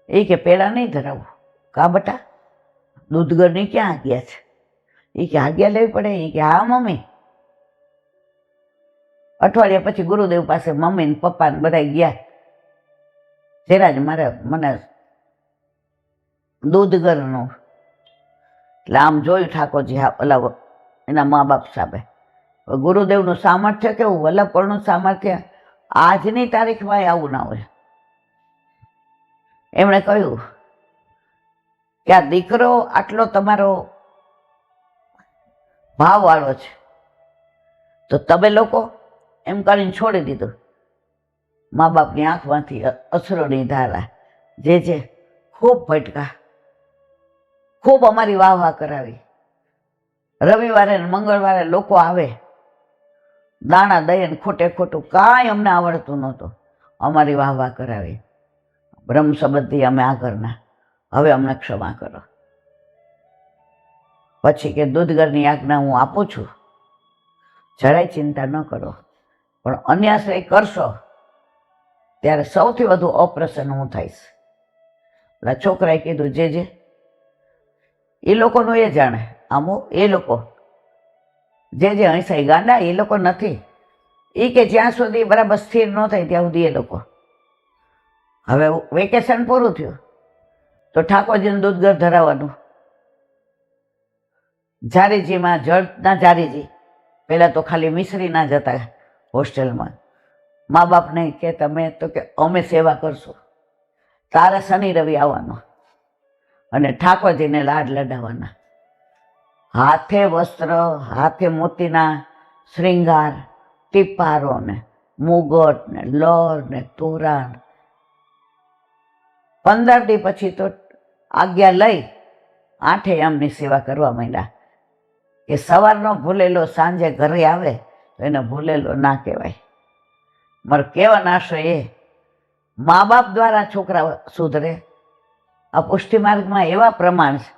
એ કે પેડા નહીં ધરાવું. કા બટા દૂધગરની ક્યાં ગયા છે? એ કે આજ્ઞા લેવી પડે. એ કે હા મમ્મી. અઠવાડિયા પછી ગુરુદેવ પાસે મમ્મી ને પપ્પા ને બધા ગયા. જરા જ મને દૂધગરનું. એટલે આમ જોયું ઠાકોરજી, હા ઓલા એના મા બાપ સામે. ગુરુદેવનું સામર્થ્ય કેવું, વલ્લભપણનું સામર્થ્ય આજની તારીખમાં આવું ના હોય. એમણે કહ્યું કે આ દીકરો આટલો તમારો ભાવવાળો છે તો તમે લોકો એમ કરીને છોડી દીધું. મા બાપની આંખમાંથી અશ્રુની ધારા જે ખૂબ ભટકા, ખૂબ અમારી વાહ વાહ કરાવી. રવિવારે ને મંગળવારે લોકો આવે, દાણા દઈએ ને ખોટે ખોટું કાંઈ અમને આવડતું નહોતું. અમારી વાહ વાહ કરાવી, બ્રહ્મ સંબંધી અમે આગળના, હવે અમને ક્ષમા કરો. પછી કે દૂધગરની આજ્ઞા હું આપું છું, જરાય ચિંતા ન કરો, પણ અન્યાશ્રય કરશો ત્યારે સૌથી વધુ અપ્રસન્ન હું થઈશ. પેલા છોકરાએ કીધું જે એ લોકોનું એ જાણે, આમો એ લોકો જે હંસાઈ ગાંડા એ લોકો નથી. એ કે જ્યાં સુધી બરાબર સ્થિર ન થાય ત્યાં સુધી એ લોકો. હવે વેકેશન પૂરું થયું તો ઠાકોરજીને દૂધગર ધરાવવાનું. જારીજીમાં જળના જારીજી, પહેલાં તો ખાલી મિશ્રી ના જતા હોસ્ટેલમાં. મા બાપને કે તમે, તો કે અમે સેવા કરશું, તારે શનિ રવિ આવવાનો અને ઠાકોરજીને લાડ લડાવવાના. હાથે વસ્ત્ર, હાથે મોતીના શ્રૃંગાર, ટીપારો ને મુગટ ને લર ને તોરણ. 15 દી પછી તો આજ્ઞા લઈ 8 આમની સેવા કરવા માંડ્યા કે સવારનો ભૂલેલો સાંજે ઘરે આવે તો એને ભૂલેલો ના કહેવાય. મારે કહેવાનો આશય એ, મા બાપ દ્વારા છોકરા સુધરે. આ પુષ્ટિ માર્ગમાં એવા પ્રમાણ છે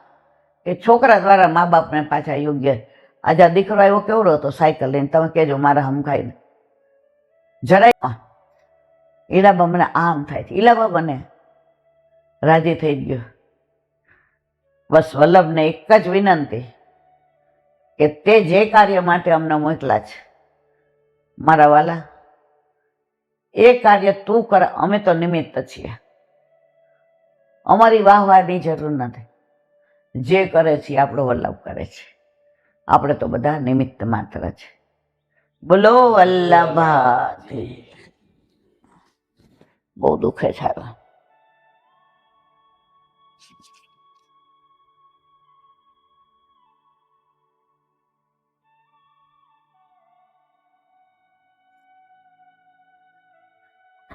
કે છોકરા દ્વારા મા બાપને પાછા યોગ્ય. આજે આ દીકરો એવો કેવડો હતો સાયકલ લઈને, તમે કહેજો મારા હમખાઈને જરાય ઈલાબા મને આમ થાય છે, ઈલાબા મને રાજી થઈ ગયો. બસ વલ્લભને એક જ વિનંતી કે તે જે કાર્ય માટે અમને મોકલા છે મારા વાલા, એ કાર્ય તું કર, અમે તો નિમિત્ત છીએ. અમારી વાહવાની જરૂર નથી. જે કરે છે આપણો વલ્લભ કરે છે, આપણે તો બધા નિમિત્ત માત્ર છે. બોલો વલ્લભાથી. બહુ દુઃખે છે.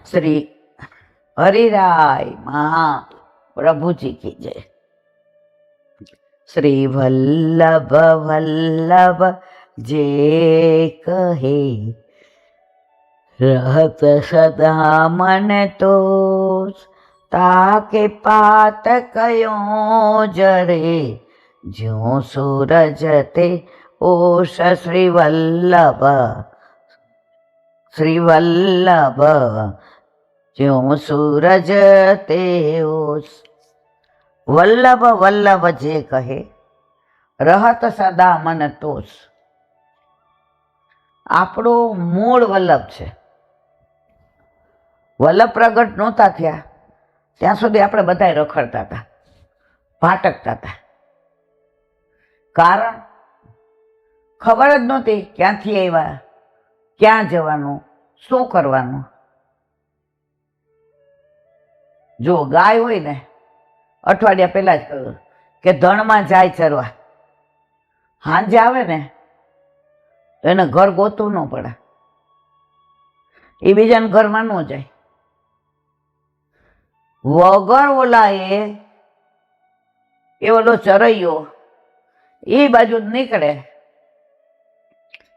श्री हरिराय महाप्रभु जी की जय। श्री वल्लभ वल्लभ जे कहे, रहत सदा मन तो ताके पात कयो जरे, ज्यों सूरज ते ओष श्री वल्लभ, श्री वल्लभ ज्यों सूरज ते ओष। वल्लभ वल्लभ जे कहे, रहत सदा मन तोष. આપણો મૂળ વલ્લભ છે. વલ્લભ પ્રગટ નહોતા થયા ત્યાં સુધી આપણે બધાય રખડતા હતા, ભાટકતા હતા. કારણ ખબર જ નહોતી ક્યાંથી આવ્યા, ક્યાં જવાનું, શું કરવાનું. જો ગાય હોય ને, અઠવાડિયા પહેલા જ કહ્યું કે ધણમાં જાય ચરવા, સાંજે આવે ને તો એને ઘર ગોતવું ન પડે, એ બીજાને ઘરમાં ન જાય. વગર ઓલાએ એ ઓલો ચરૈયો એ બાજુ નીકળે,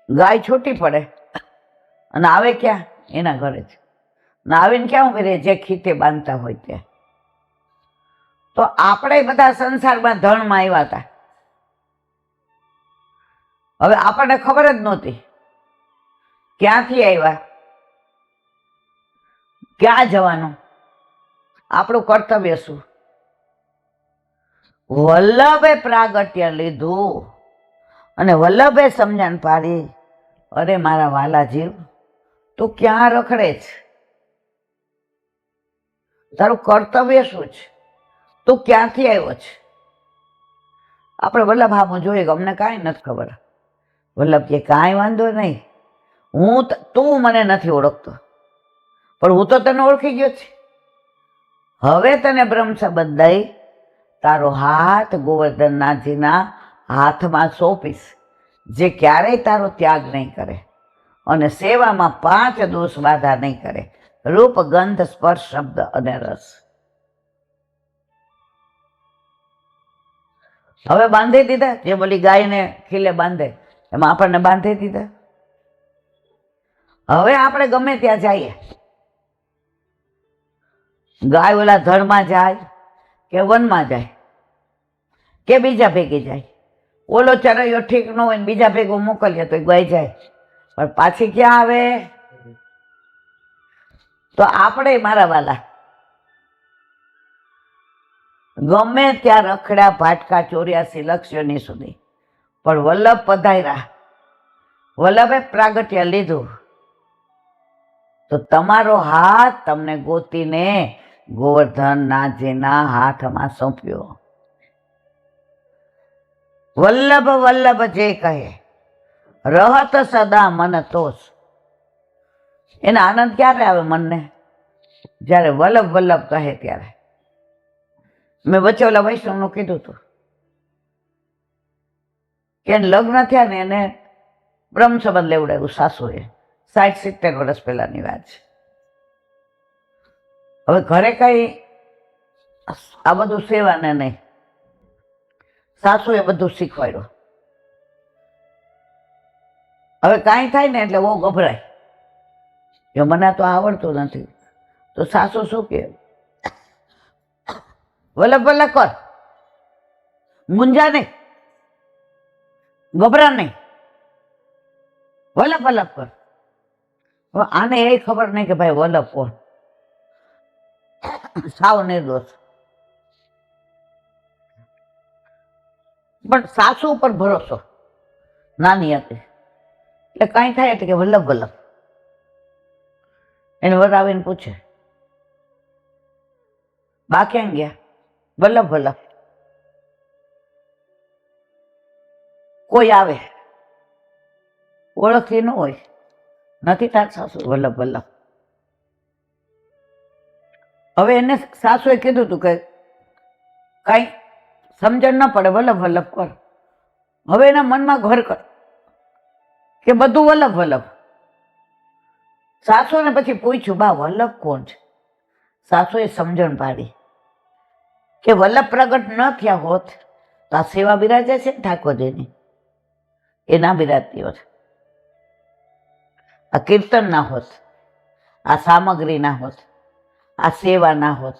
ગાય છૂટી પડે અને આવે ક્યાં? એના ઘરે જ. ને આવીને ક્યાં ઉભી રહે? જે ખીતે બાંધતા હોય ત્યાં. તો આપણે બધા સંસારમાં ધણમાં આવ્યા હતા. હવે આપણને ખબર જ નહોતી ક્યાંથી આવ્યા, ક્યાં જવાનું, આપણું કર્તવ્ય શું. વલ્લભે પ્રાગટ્ય લીધું અને વલ્લભે સમજણ પાડી, અરે મારા વાલા જીવ, તું ક્યાં રખડે છે? તારું કર્તવ્ય શું છે? તું ક્યાંથી આવ્યો છે? આપણે વલ્લભ હામું જોઈએ, અમને કાંઈ નથી ખબર. વલ્લભ કે કાંઈ વાંધો નહીં, તું મને નથી ઓળખતો પણ હું તો તને ઓળખી ગયો છે. હવે તને બ્રહ્મ સંબંધ દઈ તારો હાથ ગોવર્ધનનાથજીના હાથમાં સોંપીશ, જે ક્યારેય તારો ત્યાગ નહીં કરે અને સેવામાં 5 દોષ બાધા નહીં કરે, રૂપ ગંધ સ્પર્શ શબ્દ અને રસ. હવે બાંધી દીધા, જે બોલી ગાયને ખીલે બાંધે એમાં આપણને બાંધી દીધા. હવે આપણે ગમે ત્યાં જઈએ, ગાય ઓલા ધરમાં જાય કે વનમાં જાય કે બીજા ભેગી જાય? ઓલો ચરૈયો ઠીક ન હોય ને બીજા ભેગું મોકલીએ તો ગાય જાય, પણ પાછી ક્યાં આવે? તો આપણે મારા વાલા ગમે ત્યાં રખડ્યા ભાટકા 84 લક્ષ્યોની સુધી, પણ વલ્લભ પધાર્યા, વલ્લભે પ્રાગટ્ય લીધું તો તમારો હાથ તમને ગોતીને ગોવર્ધનનાથજીના હાથમાં સોંપ્યો. વલ્લભ વલ્લભ જે કહે રહત સદા મન તોષ. એને આનંદ ક્યારે આવે મનને? જ્યારે વલ્લભ વલ્લભ કહે ત્યારે. મેં વચ્ચે ઓલા વૈષ્ણવનું કીધું હતું કે એને લગ્ન થયા ને એને બ્રહ્મ સંબંધ લેવડાવ્યું સાસુએ. 60-70 વર્ષ પહેલાની વાત છે. હવે ઘરે કઈ આ બધું સેવાને નહીં, સાસુએ બધું શીખવાડ્યું. હવે કાંઈ થાય ને એટલે બહુ ગભરાય કે મને તો આવડતું નથી. તો સાસુ શું કહે? વલ્લભ વલ્લભ કર, મુંજા નહીં, ગભરા નહીં, વલ્લભ વલ્લભ કર. હવે આને એ ખબર નહીં કે ભાઈ વલ્લભ કોણ, સાવ નિર્દોષ. પણ સાસુ ઉપર ભરોસો, નાની હતી એટલે કાંઈ થાય એટલે કે વલ્લભ વલ્લભ. એને વર આવીને પૂછે બા ક્યાં ગયા? વલ્લભ વલ્લભ. કોઈ આવે ઓળખતી ન હોય, નથી તાર સાસુ? વલ્લભ વલ્લભ. હવે એને સાસુએ કીધું હતું કે કાંઈ સમજણ ન પડે, વલ્લભ વલ્લભ કર. હવે એના મનમાં ઘર કર કે બધું વલ્લભ વલ્લભ. સાસુને પછી પૂછ્યું બા વલ્લભ કોણ છે? સાસુએ સમજણ પાડી કે વલ્લભ પ્રગટ ન થયા હોત તો આ સેવા બિરાજે છે ઠાકોરજીની, એ ના બિરાજતી હોત. આ કીર્તન ના હોત, આ સામગ્રી ના હોત, આ સેવા ના હોત.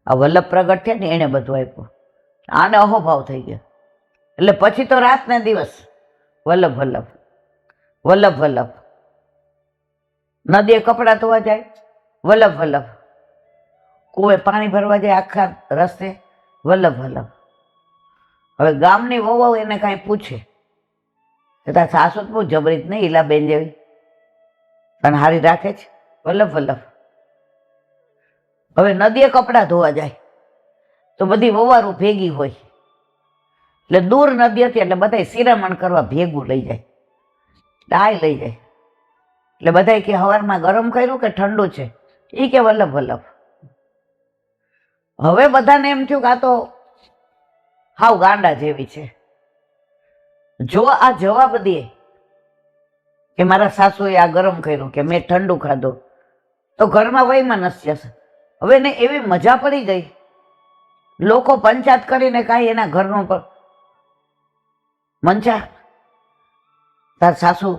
આ વલ્લભ પ્રગટ થયા ને એણે બધું આપ્યું. આને અહોભાવ થઈ ગયો. એટલે પછી તો રાત ને દિવસ વલ્લભ વલ્લભ વલ્લભ વલ્લભ. નદીએ કપડાં ધોવા જાય વલ્લભ વલ્લભ, કુએ પાણી ભરવા જાય આખા રસ્તે વલ્લભ વલ્લભ. હવે ગામની વહુ એને કાંઈ પૂછે કે તાર સાસુ બહુ જબરી જ નહીં, ઈલાબેન જેવી તને હારી રાખે છે? વલ્લભ વલ્લભ. હવે નદીએ કપડાં ધોવા જાય તો બધી વવારું ભેગી હોય, એટલે દૂર નદી હતી એટલે બધા શિરામણ કરવા ભેગું લઈ જાય, ડાય લઈ જાય. એટલે બધા કે હવારમાં ગરમ કર્યું કે ઠંડુ છે? એ કે વલ્લભ વલ્લભ. હવે બધાને એમ થયું કે આ તો હાવ ગાંડા જેવી છે. જો આ જવાબ દે કે મારા સાસુએ આ ગરમ કર્યું કે મેં ઠંડુ ખાધું તો ઘરમાં વૈમનસ્ય છે. હવે એને એવી મજા પડી ગઈ, લોકો પંચાયત કરીને કાંઈ એના ઘરનું પર મંચા તાર સાસુ,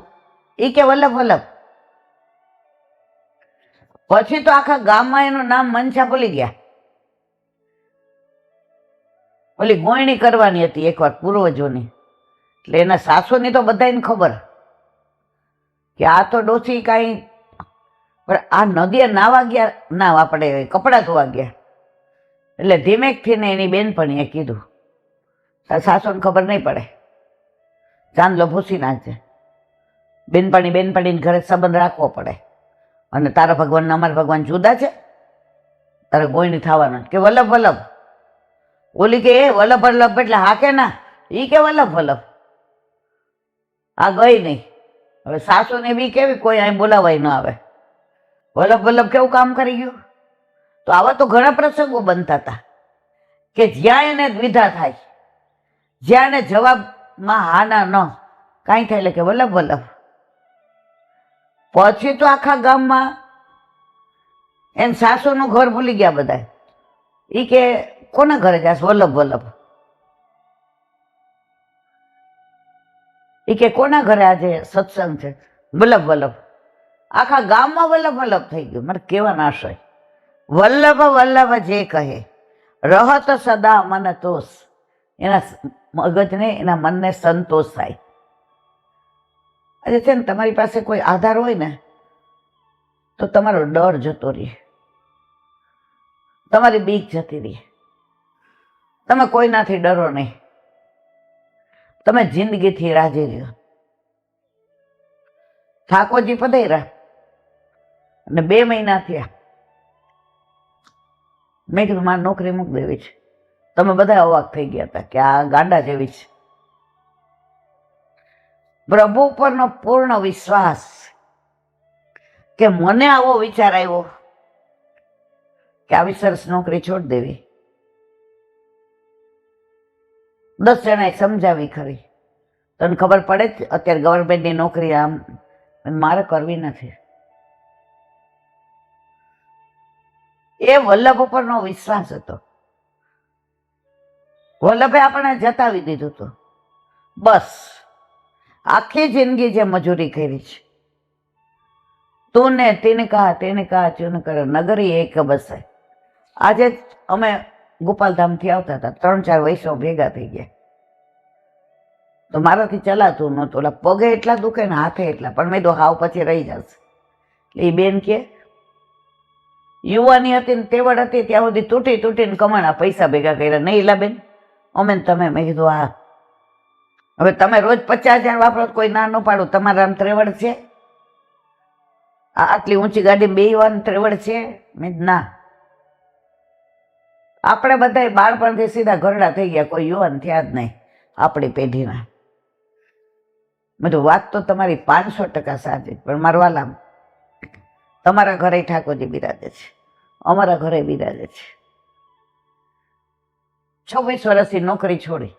એ કે વલ્લભ વલ્લભ. પછી તો આખા ગામમાં એનું નામ મનસા ભૂલી ગયા. ઓલી ગોયણી કરવાની હતી એકવાર પૂર્વજોની, એટલે એના સાસુની તો બધાને ખબર કે આ તો ડોસી કાંઈ, પણ આ નદીએ નાવા ગયા ના આપણે કપડાં ધોવા ગયા. એટલે ધીમેકથી ને એની બેનપણીએ કીધું તાર સાસુને ખબર નહીં પડે, ચાંદલો ભૂસી નાખજે. બેનપણીને ઘરે સંબંધ રાખવો પડે, અને તારા ભગવાન અમારા ભગવાન જુદા છે, તારે ગોયણી થવાના. કે વલ્લભ વલ્લભ. ઓલી કે એ વલ્લભ વલ્લભ એટલે હા કે ના? એ કે વલ્લભ વલ્લભ. આ ગઈ નહીં. હવે સાસુને બી કેવી કોઈ અહીં બોલાવાય ન આવે. વલ્લભ વલ્લભ કેવું કામ કરી ગયું. તો આવા તો ઘણા પ્રસંગો બનતા હતા કે જ્યાં એને દ્વિધા થાય, જ્યાં એને જવાબમાં હા ના ન કાંઈ થાય એટલે કે વલ્લભ વલ્લભ. પછી તો આખા ગામમાં એને સાસુનું ઘર ભૂલી ગયા બધા. એ કે કોના ઘરે જાશ? વલ્લભ વલ્લભ. એ કે કોના ઘરે આજે સત્સંગ છે? વલ્લભ વલ્લભ. આખા ગામમાં વલ્લભ વલ્લભ થઈ ગયું. મારે કહેવાનો આશય વલ્લભ વલ્લભ જે કહે રહત સદા મન તોષ, એના મગજને એના મનને સંતોષ થાય. આજે છે ને તમારી પાસે કોઈ આધાર હોય ને તો તમારો ડર જતો રહે, તમારી બીક જતી રહે. તમે કોઈનાથી ડરો નહીં, તમે જિંદગીથી રાજી રહ્યો. ઠાકોરજી પધાર્યા અને 2 મહિના થયા. મેં કીધું મારી નોકરી મૂકી દેવી છે. તમે બધા અવાક થઈ ગયા હતા કે આ ગાંડા જેવી છે. પ્રભુ પરનો પૂર્ણ વિશ્વાસ કે મને આવો વિચાર આવ્યો કે આવી સરસ નોકરી છોડી દેવી. 10 જણાએ સમજાવી ખરી, તને ખબર પડે જ અત્યારે ગવર્મેન્ટની નોકરી આમ મારે કરવી નથી. એ વલ્લભ ઉપરનો વિશ્વાસ હતો. વલ્લભે આપણને જતાવી દીધું હતું, બસ આખી જિંદગી જે મજૂરી કરી છે, તું ને તિનકા ચૂન કર નગરી એક બસે. આજે જ અમે ગોપાલધામથી આવતા હતા, 3-4 વૈષ્ણવ ભેગા થઈ ગયા. તો મારાથી ચલાતું નહોતું, ઓલા પગે એટલા દુખે ને હાથે એટલા, પણ મેં તો હાવ પછી રહી જશે. એટલે એ બેન કે યુવાની હતી ને તેવડ હતી ત્યાં સુધી તૂટીને કમાણા પૈસા ભેગા કર્યા. નહીં એલા બેન, અમે ને તમે. મેં કીધું હા, હવે તમે રોજ 50,000 વાપરો કોઈ ના ન પાડું, તમારા આમ ત્રેવડ છે? આટલી ઊંચી ગાડી બેહવાની ત્રેવડ છે? મેં ના. આપણે બધા બાળપણથી સીધા ઘરડા થઈ ગયા, કોઈ યુવાન થયા જ નહીં આપણી પેઢીના. મેં તો વાત તો તમારી 500% સાચી, પણ મારવાલા તમારા ઘરે ઠાકોરજી બિરાજે છે, અમારા ઘરે બિરાજે છે. 26 વર્ષથી નોકરી છોડી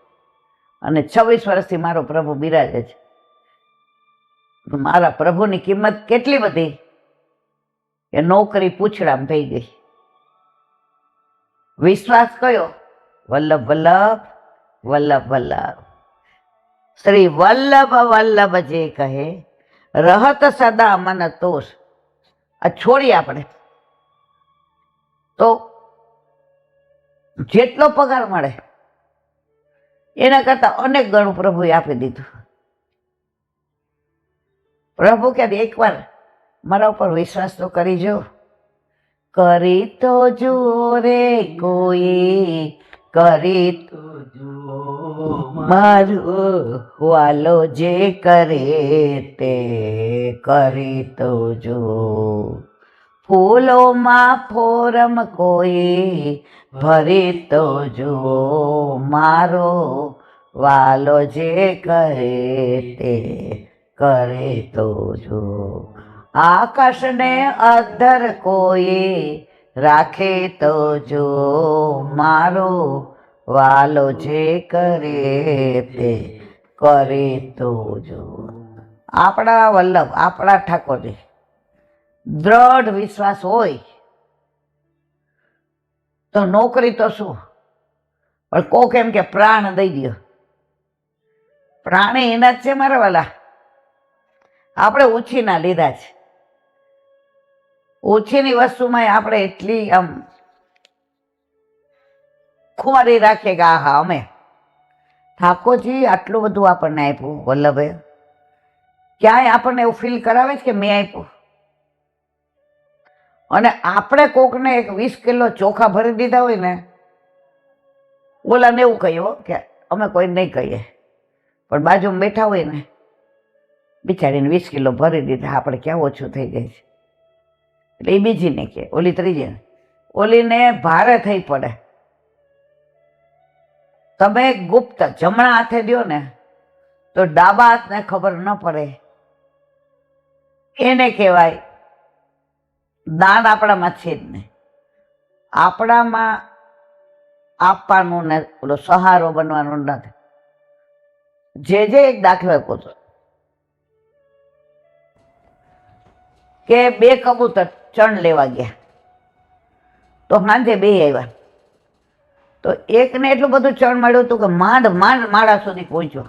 અને 26 વર્ષથી મારો પ્રભુ બિરાજે છે. મારા પ્રભુની કિંમત કેટલી બધી એ નોકરી પૂછડામ થઈ ગઈ. વિશ્વાસ કયો? વલ્લભ વલ્લભ વલ્લભ વલ્લભ. શ્રી વલ્લભ વલ્લભ જે કહે રહત સદા મન તોષ. આ છોડી આપણે તો જેટલો પગાર મળે એના કરતા અનેક ગણું પ્રભુએ આપી દીધું. પ્રભુ કે એકવાર મારા ઉપર વિશ્વાસ તો કરી જો. કરી તો જુઓ રે કોઈ, કરી તો જુઓ મારું વાલો જે કરે તે, કરી તો જુઓ. ફૂલોમાં ફોરમ કોઈ ભરી તો જુઓ, મારો વાલો જે કરે તે, કરે તો જુઓ. આકાશને અધર કોઈ રાખે તો જુઓ, મારો વાલો જે કરે તે, કરે તો જુઓ. આપણા વલ્લભ, આપણા ઠાકોરજી દ્રઢ વિશ્વાસ હોય તો નોકરી તો શું, પણ કોક એમ કે પ્રાણ દઈ દો. પ્રાણ એના જ છે મારા વાલા. આપણે ઓછીના લીધા છે. ઓછીની વસ્તુમાં આપણે એટલી આમ ખુમારી રાખીએ કે આહા અમે ઠાકોરજી આટલું બધું આપણને આપ્યું. વલ્લભે ક્યાંય આપણને એવું ફીલ કરાવે છે કે મેં આપ્યું. અને આપણે કોકને 20 કિલો ચોખા ભરી દીધા હોય ને, ઓલાને એવું કહીએ કે અમે કોઈ નહીં કહીએ, પણ બાજુમાં બેઠા હોય ને બિચારીને 20 કિલો ભરી દીધા, આપણે ક્યાં ઓછું થઈ જાય છે. એટલે એ બીજીને કે ઓલી ત્રીજીને, ઓલીને ભારે થઈ પડે. તમે ગુપ્ત જમણા હાથે દો ને તો ડાબા હાથને ખબર ન પડે, એને કહેવાય દાન. આપણામાં છે જ ને, આપણામાં આપવાનું ને ઓલો સહારો બનવાનો નથી. જે એક દાખલો આપ્યો હતો કે 2 કબૂતર ચણ લેવા ગયા, તો સાંજે 2 આવ્યા. તો એકને એટલું બધું ચણ મળ્યું હતું કે માંડ માળા સુધી પહોંચ્યો,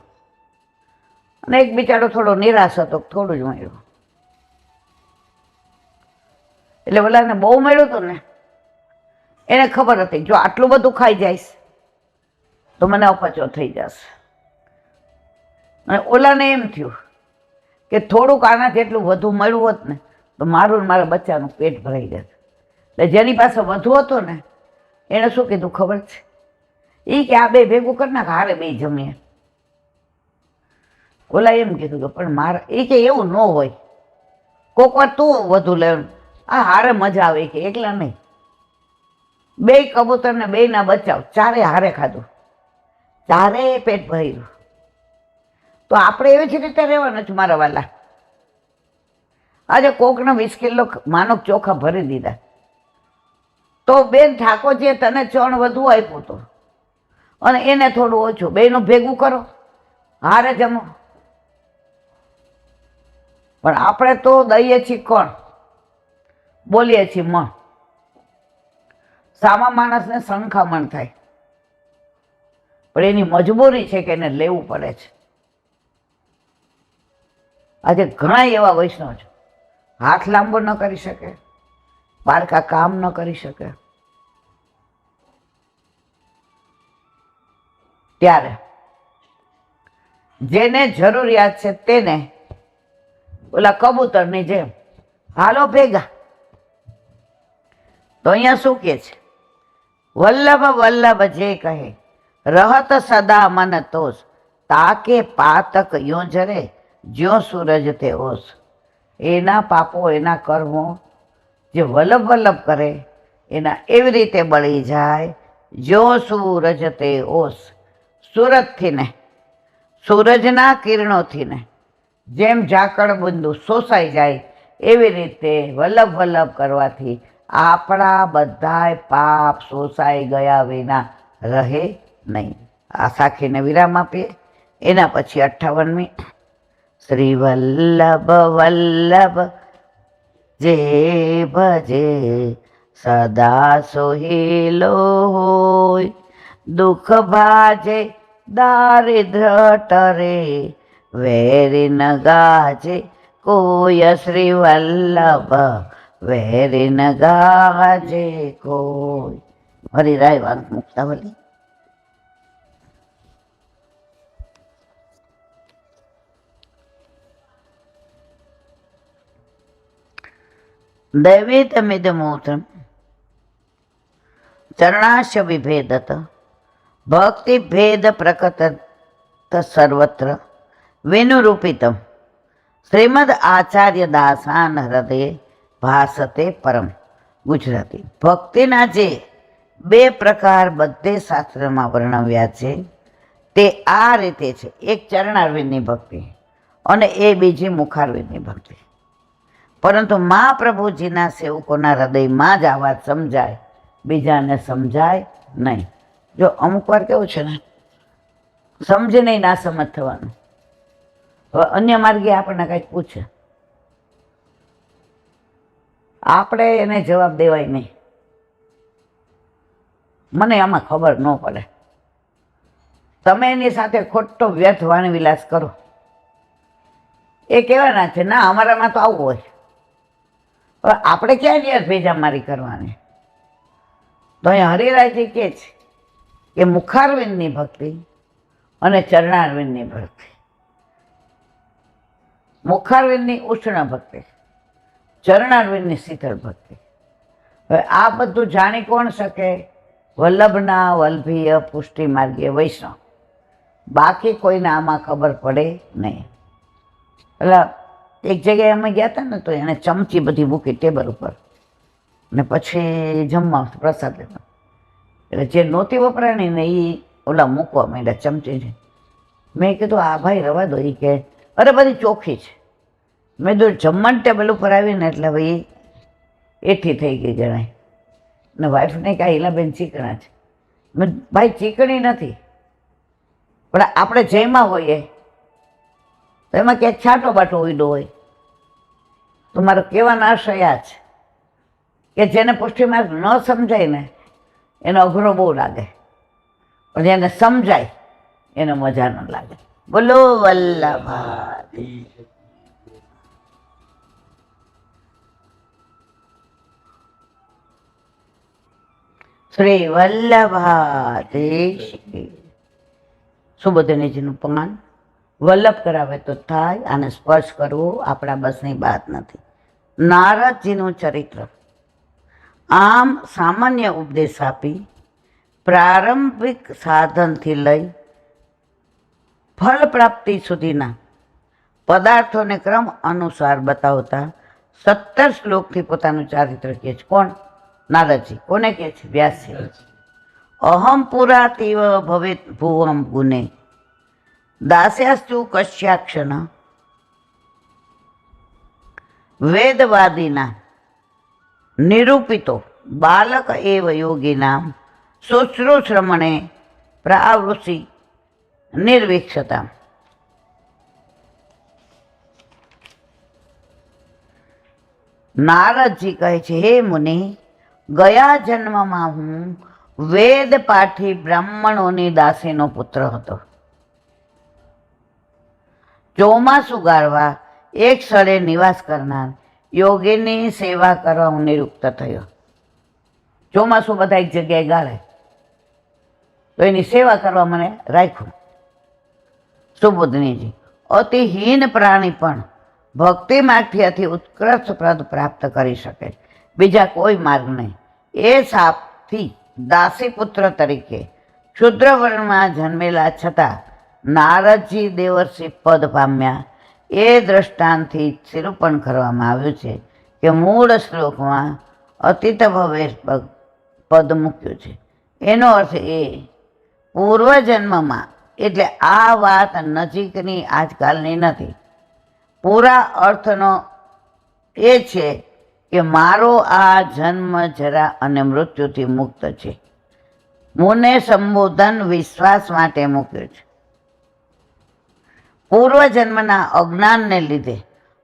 અને એક બિચારો થોડો નિરાશ હતો, થોડું જ મળ્યું. એટલે ઓલાને બહુ મળ્યું હતું ને એને ખબર હતી જો આટલું બધું ખાઈ જઈશ તો મને અપચો થઈ જશે. અને ઓલાને એમ થયું કે થોડુંક આના જેટલું વધુ મળ્યું હોત ને તો મારું ને મારા બચ્ચાનું પેટ ભરાઈ જત. એટલે જેની પાસે વધુ હતો ને એણે શું કીધું ખબર છે? એ કે આ બે ભેગું કરી નાખ, હારે બે જમીએ. ઓલા એમ કીધું કે પણ મારા, એ કે એવું ન હોય, કોક વાર તું વધુ લેવું, આ હારે મજા આવે કે એકલા નહીં. બે કબૂતર ને બે ના બચાવ, ચારે હારે ખાધું, ચારે પેટ ભર્યું. તો આપણે એવી જ રીતે રહેવાના છે મારા વાલા. આજે કોકને 20 કિલો માનો ચોખા ભરી દીધા તો બેન ઠાકોરજીએ તને ચણ વધુ આપ્યું હતું અને એને થોડું ઓછું, બેનું ભેગું કરો, હારે જમો. પણ આપણે તો દઈએ છીએ કોણ, બોલીએ છીએ મણ. સામા માણસને સંખામણ થાય, પણ એની મજબૂરી છે કે એને લેવું પડે છે. આજે ઘણા એવા વૈષ્ણવ છે હાથ લાંબો ન કરી શકે, પારકા કામ ન કરી શકે, ત્યારે જેને જરૂરિયાત છે તેને ઓલા કબૂતરની જેમ હાલો ભેગા. તો અહીંયા શું કે છે? વલ્લભ વલ્લભ જે કહે રહત સદા મન તોષ, તાકે પાતક યો જરે જ્યો સૂરજ તે ઓસ. એના પાપો એના કર્મો જે વલ્લભ વલ્લભ કરે એના એવી રીતે બળી જાય જો સૂરજ તે ઓસ. સુરતથી ને સૂરજના કિરણોથી ને જેમ ઝાકળ બિંદુ શોષાઈ જાય એવી રીતે વલ્લભ વલ્લભ કરવાથી આપણા બધાય પાપ શોષાઈ ગયા વિના રહે નહીં. આ સાખીને વિરામ આપીએ. એના પછી 58મી શ્રી વલ્લભ વલ્લભ જે ભજે સદા સોહિલો હોય, દુઃખ ભાજે દારિદ્ર ટરે વેરી ન ગાજે કોઈ. શ્રી વલ્લભ વેરી ન ગાજે કોઈ. હરિરાય વાંક મુક્તાવલી. દૈવેતમિદમૂર્તમ ચરણાશ વિભેદત ભક્તિ ભેદ પ્રકટ સર્વત્ર વિનુરૂપિતમ શ્રીમદ આચાર્ય દાસાન હૃદય ભાસતે પરમ. ગુજરાતી. ભક્તિના જે 2 પ્રકાર બધે શાસ્ત્રમાં વર્ણવ્યા છે તે આ રીતે છે. એક ચરણારવિંદની ભક્તિ અને એ બીજી મુખારવિંદની ભક્તિ. પરંતુ મહાપ્રભુજીના સેવકોના હૃદયમાં જ આ વાત સમજાય, બીજાને સમજાય નહીં. જો અમુક વાર કેવું છે ને, સમજે નહીં ના સમજ થવાનું. હવે અન્ય માર્ગે આપણને કંઈક પૂછે, આપણે એને જવાબ દેવાય નહીં. મને આમાં ખબર ન પડે. તમે એની સાથે ખોટો વ્યર્થ વાણીવિલાસ કરો. એ કહેવાના છે ના અમારામાં તો આવું હોય. હવે આપણે ક્યાં વ્યર્થ ભેજામારી કરવાની? તો અહીંયા હરિરાયજી કહે છે કે મુખારવિંદની ભક્તિ અને ચરણારવિંદની ભક્તિ. મુખારવિંદની ઉષ્ણ ભક્તિ, ચરણારવિંદની શીતળ ભક્તિ. હવે આ બધું જાણી કોણ શકે? વલ્લભના વલ્લભીય પુષ્ટિ માર્ગીય વૈષ્ણવ. બાકી કોઈને આમાં ખબર પડે નહીં. એટલે એક જગ્યાએ અમે ગયા હતા ને તો એને ચમચી બધી મૂકી ટેબલ ઉપર ને પછી જમવા પ્રસાદ લેવા. એટલે જે નહોતી વપરાણી ને એ ઓલા મૂકવા માંડ્યા ચમચી. મેં કીધું આ ભાઈ રવા દો. એ કે અરે બધી ચોખ્ખી છે. મેં કીધું જમવાનું ટેબલ ઉપર આવીને એટલે ભાઈ એઠી થઈ ગઈ જણાય. ને વાઈફને કે હિલાબેન ચીકણા છે. મેં ભાઈ ચીકણી નથી, પણ આપણે જયમાં હોઈએ તો એમાં ક્યાંક છાંટો બાટો ઉડ્યો હોય તો મારો કહેવાનો આશય આ છે કે જેને પુષ્ટિ માર્ગ ન સમજાય ને એનો અઘરો બહુ લાગે, પણ જેને સમજાય એને મજા ન લાગે. બોલો વલ્લભાઈ. શ્રી વલ્લભાદેશી. સુબોધનીજીનું પાન વલ્લભ કરાવે તો થાય, આને સ્પર્શ કરવો આપણા બસની વાત નથી. નારદજીનું ચરિત્ર. આમ સામાન્ય ઉપદેશ આપી પ્રારંભિક સાધનથી લઈ ફળ પ્રાપ્તિ સુધીના પદાર્થોને ક્રમ અનુસાર બતાવતા 17 શ્લોકથી પોતાનું ચારિત્ર કહે છે. કોણ? નારદજી. કોને કહે છે? વ્યાસજી. અહમ પુરાતીવ ભવેત ભુવમ ગુને દાસ્યાસ્તુ કશ્યાક્ષણ વેદવાદીના નિરૂપિતો બાલક એવ યોગીના શુશ્રૂષરમણે પ્રાવૃષિ નિર્વિક્ષતા. નારદજી કહે છે, હે મુનિ, ગયા જન્મમાં હું વેદ પાઠી બ્રાહ્મણોની દાસીનો પુત્ર હતો. ચોમાસું ગાળવા એક સ્થળે નિવાસ કરનાર યોગીની સેવા કરવા હું નિયુક્ત થયો. ચોમાસું બધા એક જગ્યાએ ગાળે તો એની સેવા કરવા મને રાખ્યું. સુબોધનીજી. અતિ હીન પ્રાણી પણ ભક્તિ માર્ગથી અતિ ઉત્કૃષ્ટ પદ પ્રાપ્ત કરી શકે, બીજા કોઈ માર્ગ નહીં. એ શાપથી દાસીપુત્ર તરીકે શુદ્ર વર્ણમાં જન્મેલા છતાં નારદજી દેવર્ષિ પદ પામ્યા. એ દ્રષ્ટાંતથી નિરૂપણ કરવામાં આવ્યું છે કે મૂળ શ્લોકમાં અતિત ભવે પદ મૂક્યું છે. એનો અર્થ એ પૂર્વજન્મમાં, એટલે આ વાત નજીકની આજકાલની નથી. પૂરા અર્થનો એ છે કે મારો આ જન્મ જરા અને મૃત્યુથી મુક્ત છે. મુને સંબોધન વિશ્વાસ માટે મૂક્યું છે. પૂર્વજન્મના અજ્ઞાનને લીધે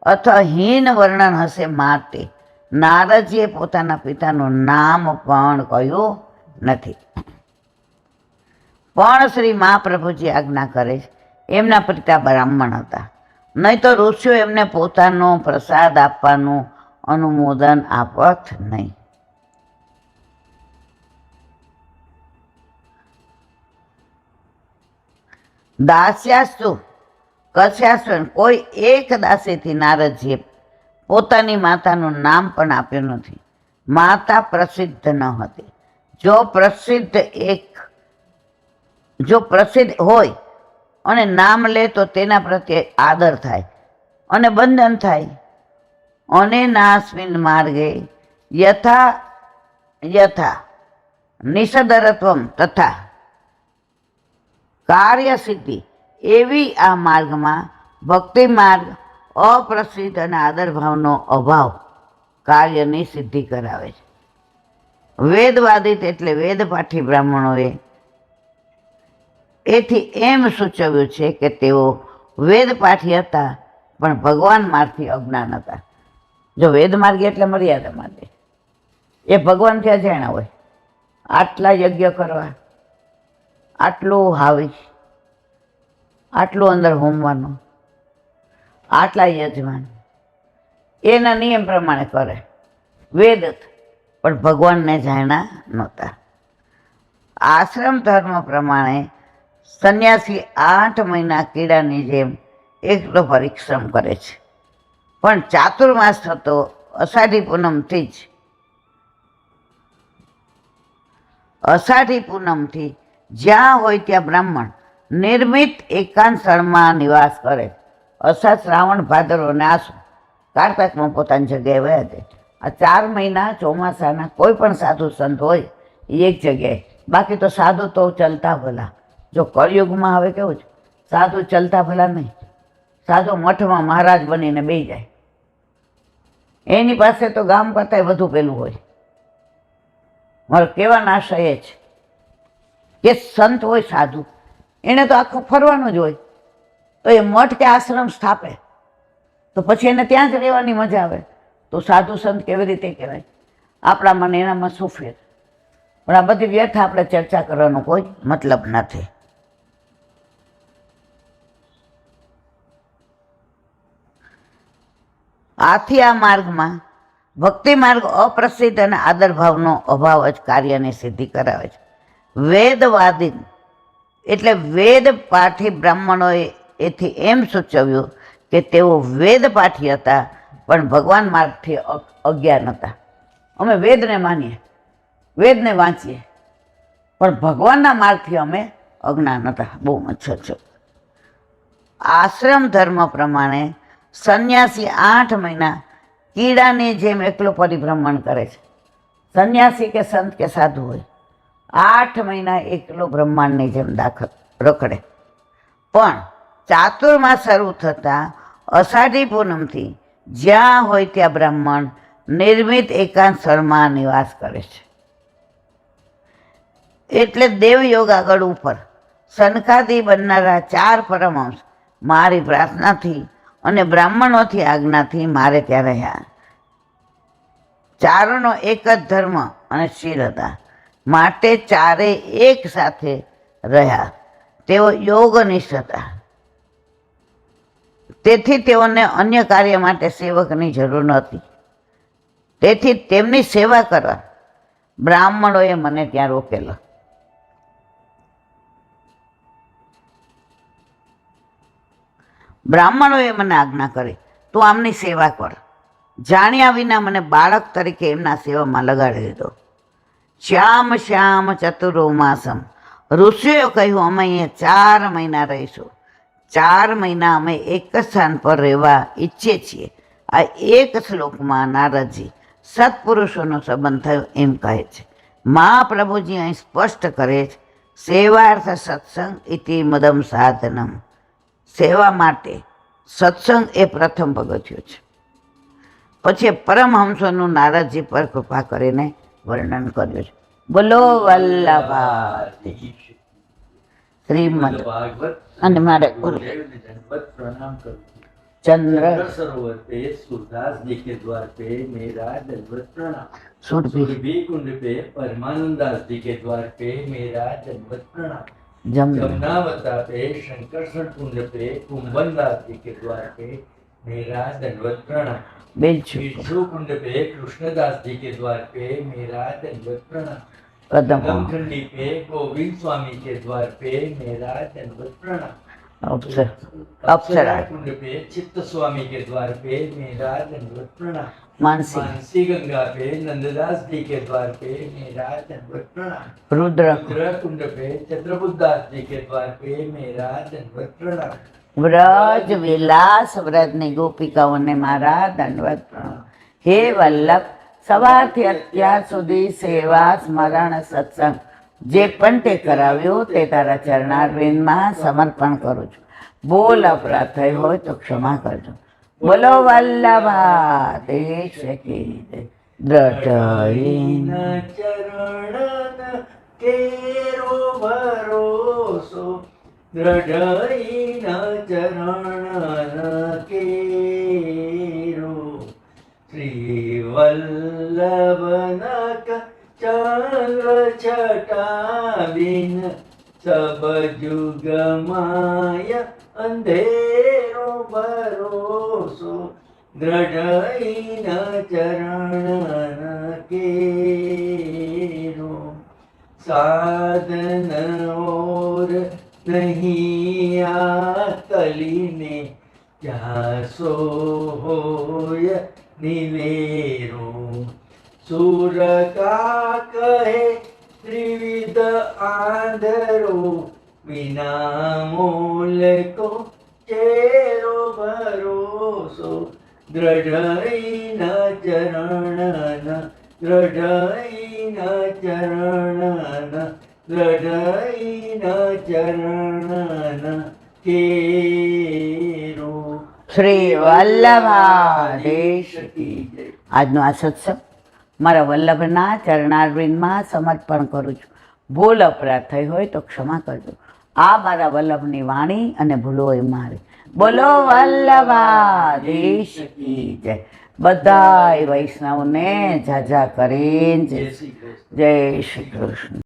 અથવા હીન વર્ણન હશે માટે નારદજીએ પોતાના પિતાનું નામ પણ કહ્યું નથી. પણ શ્રી મહાપ્રભુજી આજ્ઞા કરે છે, એમના પિતા બ્રાહ્મણ હતા, નહીં તો ઋષિઓ એમને પોતાનો પ્રસાદ આપવાનું અનુમોદન આપત નહીં. દાસ્યાસ્તુ કશ્યાસ્તુ, કોઈ એક દાસીથી નારદજીએ પોતાની માતાનું નામ પણ આપ્યું નથી. માતા પ્રસિદ્ધ ન હતી. જો પ્રસિદ્ધ હોય અને નામ લે તો તેના પ્રત્યે આદર થાય અને બંધન થાય. અને નાસ્મિન માર્ગે યથા નિષદરત્વમ તથા કાર્યસિદ્ધિ, એવી આ માર્ગમાં ભક્તિ માર્ગ અપ્રસિદ્ધ અને આદરભાવનો અભાવ કાર્યની સિદ્ધિ કરાવે છે. વેદવાદિત એટલે વેદપાઠી બ્રાહ્મણોએ એથી એમ સૂચવ્યું છે કે તેઓ વેદપાઠી હતા પણ ભગવાન માર્ગથી અજ્ઞાન હતા. જો વેદમાર્ગી એટલે મર્યાદા માર્ગે, એ ભગવાનથી અજાણ્યા હોય. આટલા યજ્ઞ કરવા, આટલું હાવી, આટલું અંદર હોમવાનું, આટલા યજમાન, એના નિયમ પ્રમાણે કરે વેદ, પણ ભગવાનને જાણ્યા નહોતા. આશ્રમ ધર્મ પ્રમાણે સંન્યાસી 8 મહિના કીડાની જેમ એકલો પરિશ્રમ કરે છે, પણ ચાતુર્માસ થતો અષાઢી પૂનમથી જ્યાં હોય ત્યાં બ્રાહ્મણ નિર્મિત એકાંત સ્થળમાં નિવાસ કરે. અષાઢ, શ્રાવણ, ભાદરવો અને આસો, કારતકમાં પોતાની જગ્યાએ વયા જાય. આ 4 મહિના ચોમાસાના કોઈ પણ સાધુ સંત હોય એ એક જગ્યાએ. બાકી તો સાધુ તો ચલતા ભલા. જો કળયુગમાં હવે કેવું છે, સાધુ ચલતા ભલા નહીં, સાધુ મઠમાં મહારાજ બનીને બેસી જાય. એની પાસે તો ગામ કરતાંય વધુ પેલું હોય. મારો કહેવાનો આશય એ છે કે સંત હોય સાધુ, એને તો આખું ફરવાનું જ હોય. તો એ મઠ કે આશ્રમ સ્થાપે તો પછી એને ત્યાં જ રહેવાની મજા આવે. તો સાધુ સંત કેવી રીતે કહેવાય? આપણામાં ને એનામાં શું ફેર? પણ આ બધી વ્યર્થ આપણે ચર્ચા કરવાનો કોઈ મતલબ નથી. આથી આ માર્ગમાં ભક્તિ માર્ગ અપ્રસિદ્ધ અને આદરભાવનો અભાવ જ કાર્યની સિદ્ધિ કરાવે છે. વેદવાદી એટલે વેદ પાઠી બ્રાહ્મણોએ એથી એમ સૂચવ્યું કે તેઓ વેદ પાઠી હતા પણ ભગવાન માર્ગથી અજ્ઞાન હતા. અમે વેદને માનીએ, વેદને વાંચીએ, પણ ભગવાનના માર્ગથી અમે અજ્ઞાન હતા. બહુ મચ્છર છે. આશ્રમ ધર્મ પ્રમાણે સંન્યાસી 8 મહિના કીડાની જેમ એકલો પરિભ્રમણ કરે છે. સંન્યાસી કે સંત કે સાધુ હોય 8 મહિના એકલો બ્રહ્માંડની જેમ રખડે. પણ ચાતુર્માસ શરૂ થતાં અષાઢી પૂનમથી જ્યાં હોય ત્યાં બ્રાહ્મણ નિર્મિત એકાંત સ્થળમાં નિવાસ કરે છે. એટલે દેવયોગ આગળ ઉપર સનકાદી બનનારા 4 પરમહંસ મારી પ્રાર્થનાથી અને બ્રાહ્મણોથી આજ્ઞાથી મારે ત્યાં રહ્યા. ચારનો એક જ ધર્મ અને શીલ હતા, માટે ચારે એક સાથે રહ્યા. તેઓ યોગનિષ્ઠ હતા, તેથી તેઓને અન્ય કાર્ય માટે સેવકની જરૂર નહોતી. તેથી તેમની સેવા કરવા બ્રાહ્મણોએ મને ત્યાં રોકેલો. બ્રાહ્મણોએ મને આજ્ઞા કરી, તું આમની સેવા કર. જાણ્યા વિના મને બાળક તરીકે એમના સેવામાં લગાડી દીધો. શ્યામ શ્યામ ચતુરોમાસમ. ઋષિઓએ કહ્યું, અમે અહીંયા 4 મહિના રહીશું. 4 મહિના અમે એક જ સ્થાન પર રહેવા ઈચ્છીએ છીએ. આ એક શ્લોકમાં નારદજી સત્પુરુષોનો સંબંધ થયો એમ કહે છે. મહાપ્રભુજી અહીં સ્પષ્ટ કરે છે, સેવાર્થ સત્સંગ ઇતિ મદમ સાધનમ. સેવા માટે સત્સંગ એ પ્રથમ પગથિયું છે. પછી પરમહંસોનું નારદજી પર કૃપા કરીને વર્ણન કર્યું છે. બોલો વલ્લભાઈ શ્રીમદ. અને મારે
प्रणाम करूं।
चंद्र
सरोवर पे सूरदास जी के द्वार पे मेरा दंडवत प्रणाम।
सुरभि
सुरभि कुंड पे परमानंद दास जी के द्वार पे मेरा दंडवत प्रणाम।
जमुना
जमुनावता पे शंकरसर कुंड पे कुंभन दास जी के द्वार पे मेरा दंडवत प्रणाम।
बिच्छू
विष्णु कुंड पे कृष्णदास जी के द्वार पे मेरा दंडवत प्रणाम।
कदम
कदमखंडी पे गोविंद स्वामी के द्वार पे मेरा दंडवत प्रणाम।
अप्सरा अप्सरा
कुंड पे चित्त स्वामी के द्वार पे मेरा दंडवत प्रणाम।
मानसी
मानसी गंगा पे नंददास जी के द्वार पे मेरा दंडवत प्रणाम।
रुद्र
रुद्र कुंड पे चंद्रबुद्धास जी के द्वार पे मेरा दंडवत प्रणाम।
व्रज विलास व्रजनी गोपिकाओने मारा दंडवत प्रणाम। हे वल्लभ, સવારથી અત્યાર સુધી સેવા સ્મરણ સત્સંગ જે પણ તે કરાવ્યો તે તારા ચરણારવિંદમાં સમર્પણ કરું છું. બોલ અપરાધ થયો હોય તો ક્ષમા કરજો. બોલો વલ્લભાધીશ કી જય. દ્રઢ
ચરણ કેરો ભરોસો દ્રઢ ચરણ કેરો શ્રી વલ્લભનક ચંદ્ર છટાવીન સબ જુગ માય અંધેરો ભરોસો દ્રઢ ચરણ કેરો સાધન ઓર નહીં આ કલીને જાસો હોય નિવેરો સુર કા કહે ત્રિવિધ આંધરો વિના મૂલ કો ચેરો ભરોસો દ્રઢ ચરણ દ્રઢ ચરણ દ્રઢ ચરણ કેરો.
શ્રી વલ્લભાધીશ કી જય. આજનો આ સત્સંગ મારા વલ્લભના ચરણારવિંદમાં સમર્પણ કરું છું. ભૂલ અપરાધ થઈ હોય તો ક્ષમા કરજો. આ મારા વલ્લભની વાણી અને ભૂલો એ મારી. બોલો વલ્લભાધીશ કી જય. બધાય વૈષ્ણવને જાજા કરીને જય શ્રી કૃષ્ણ.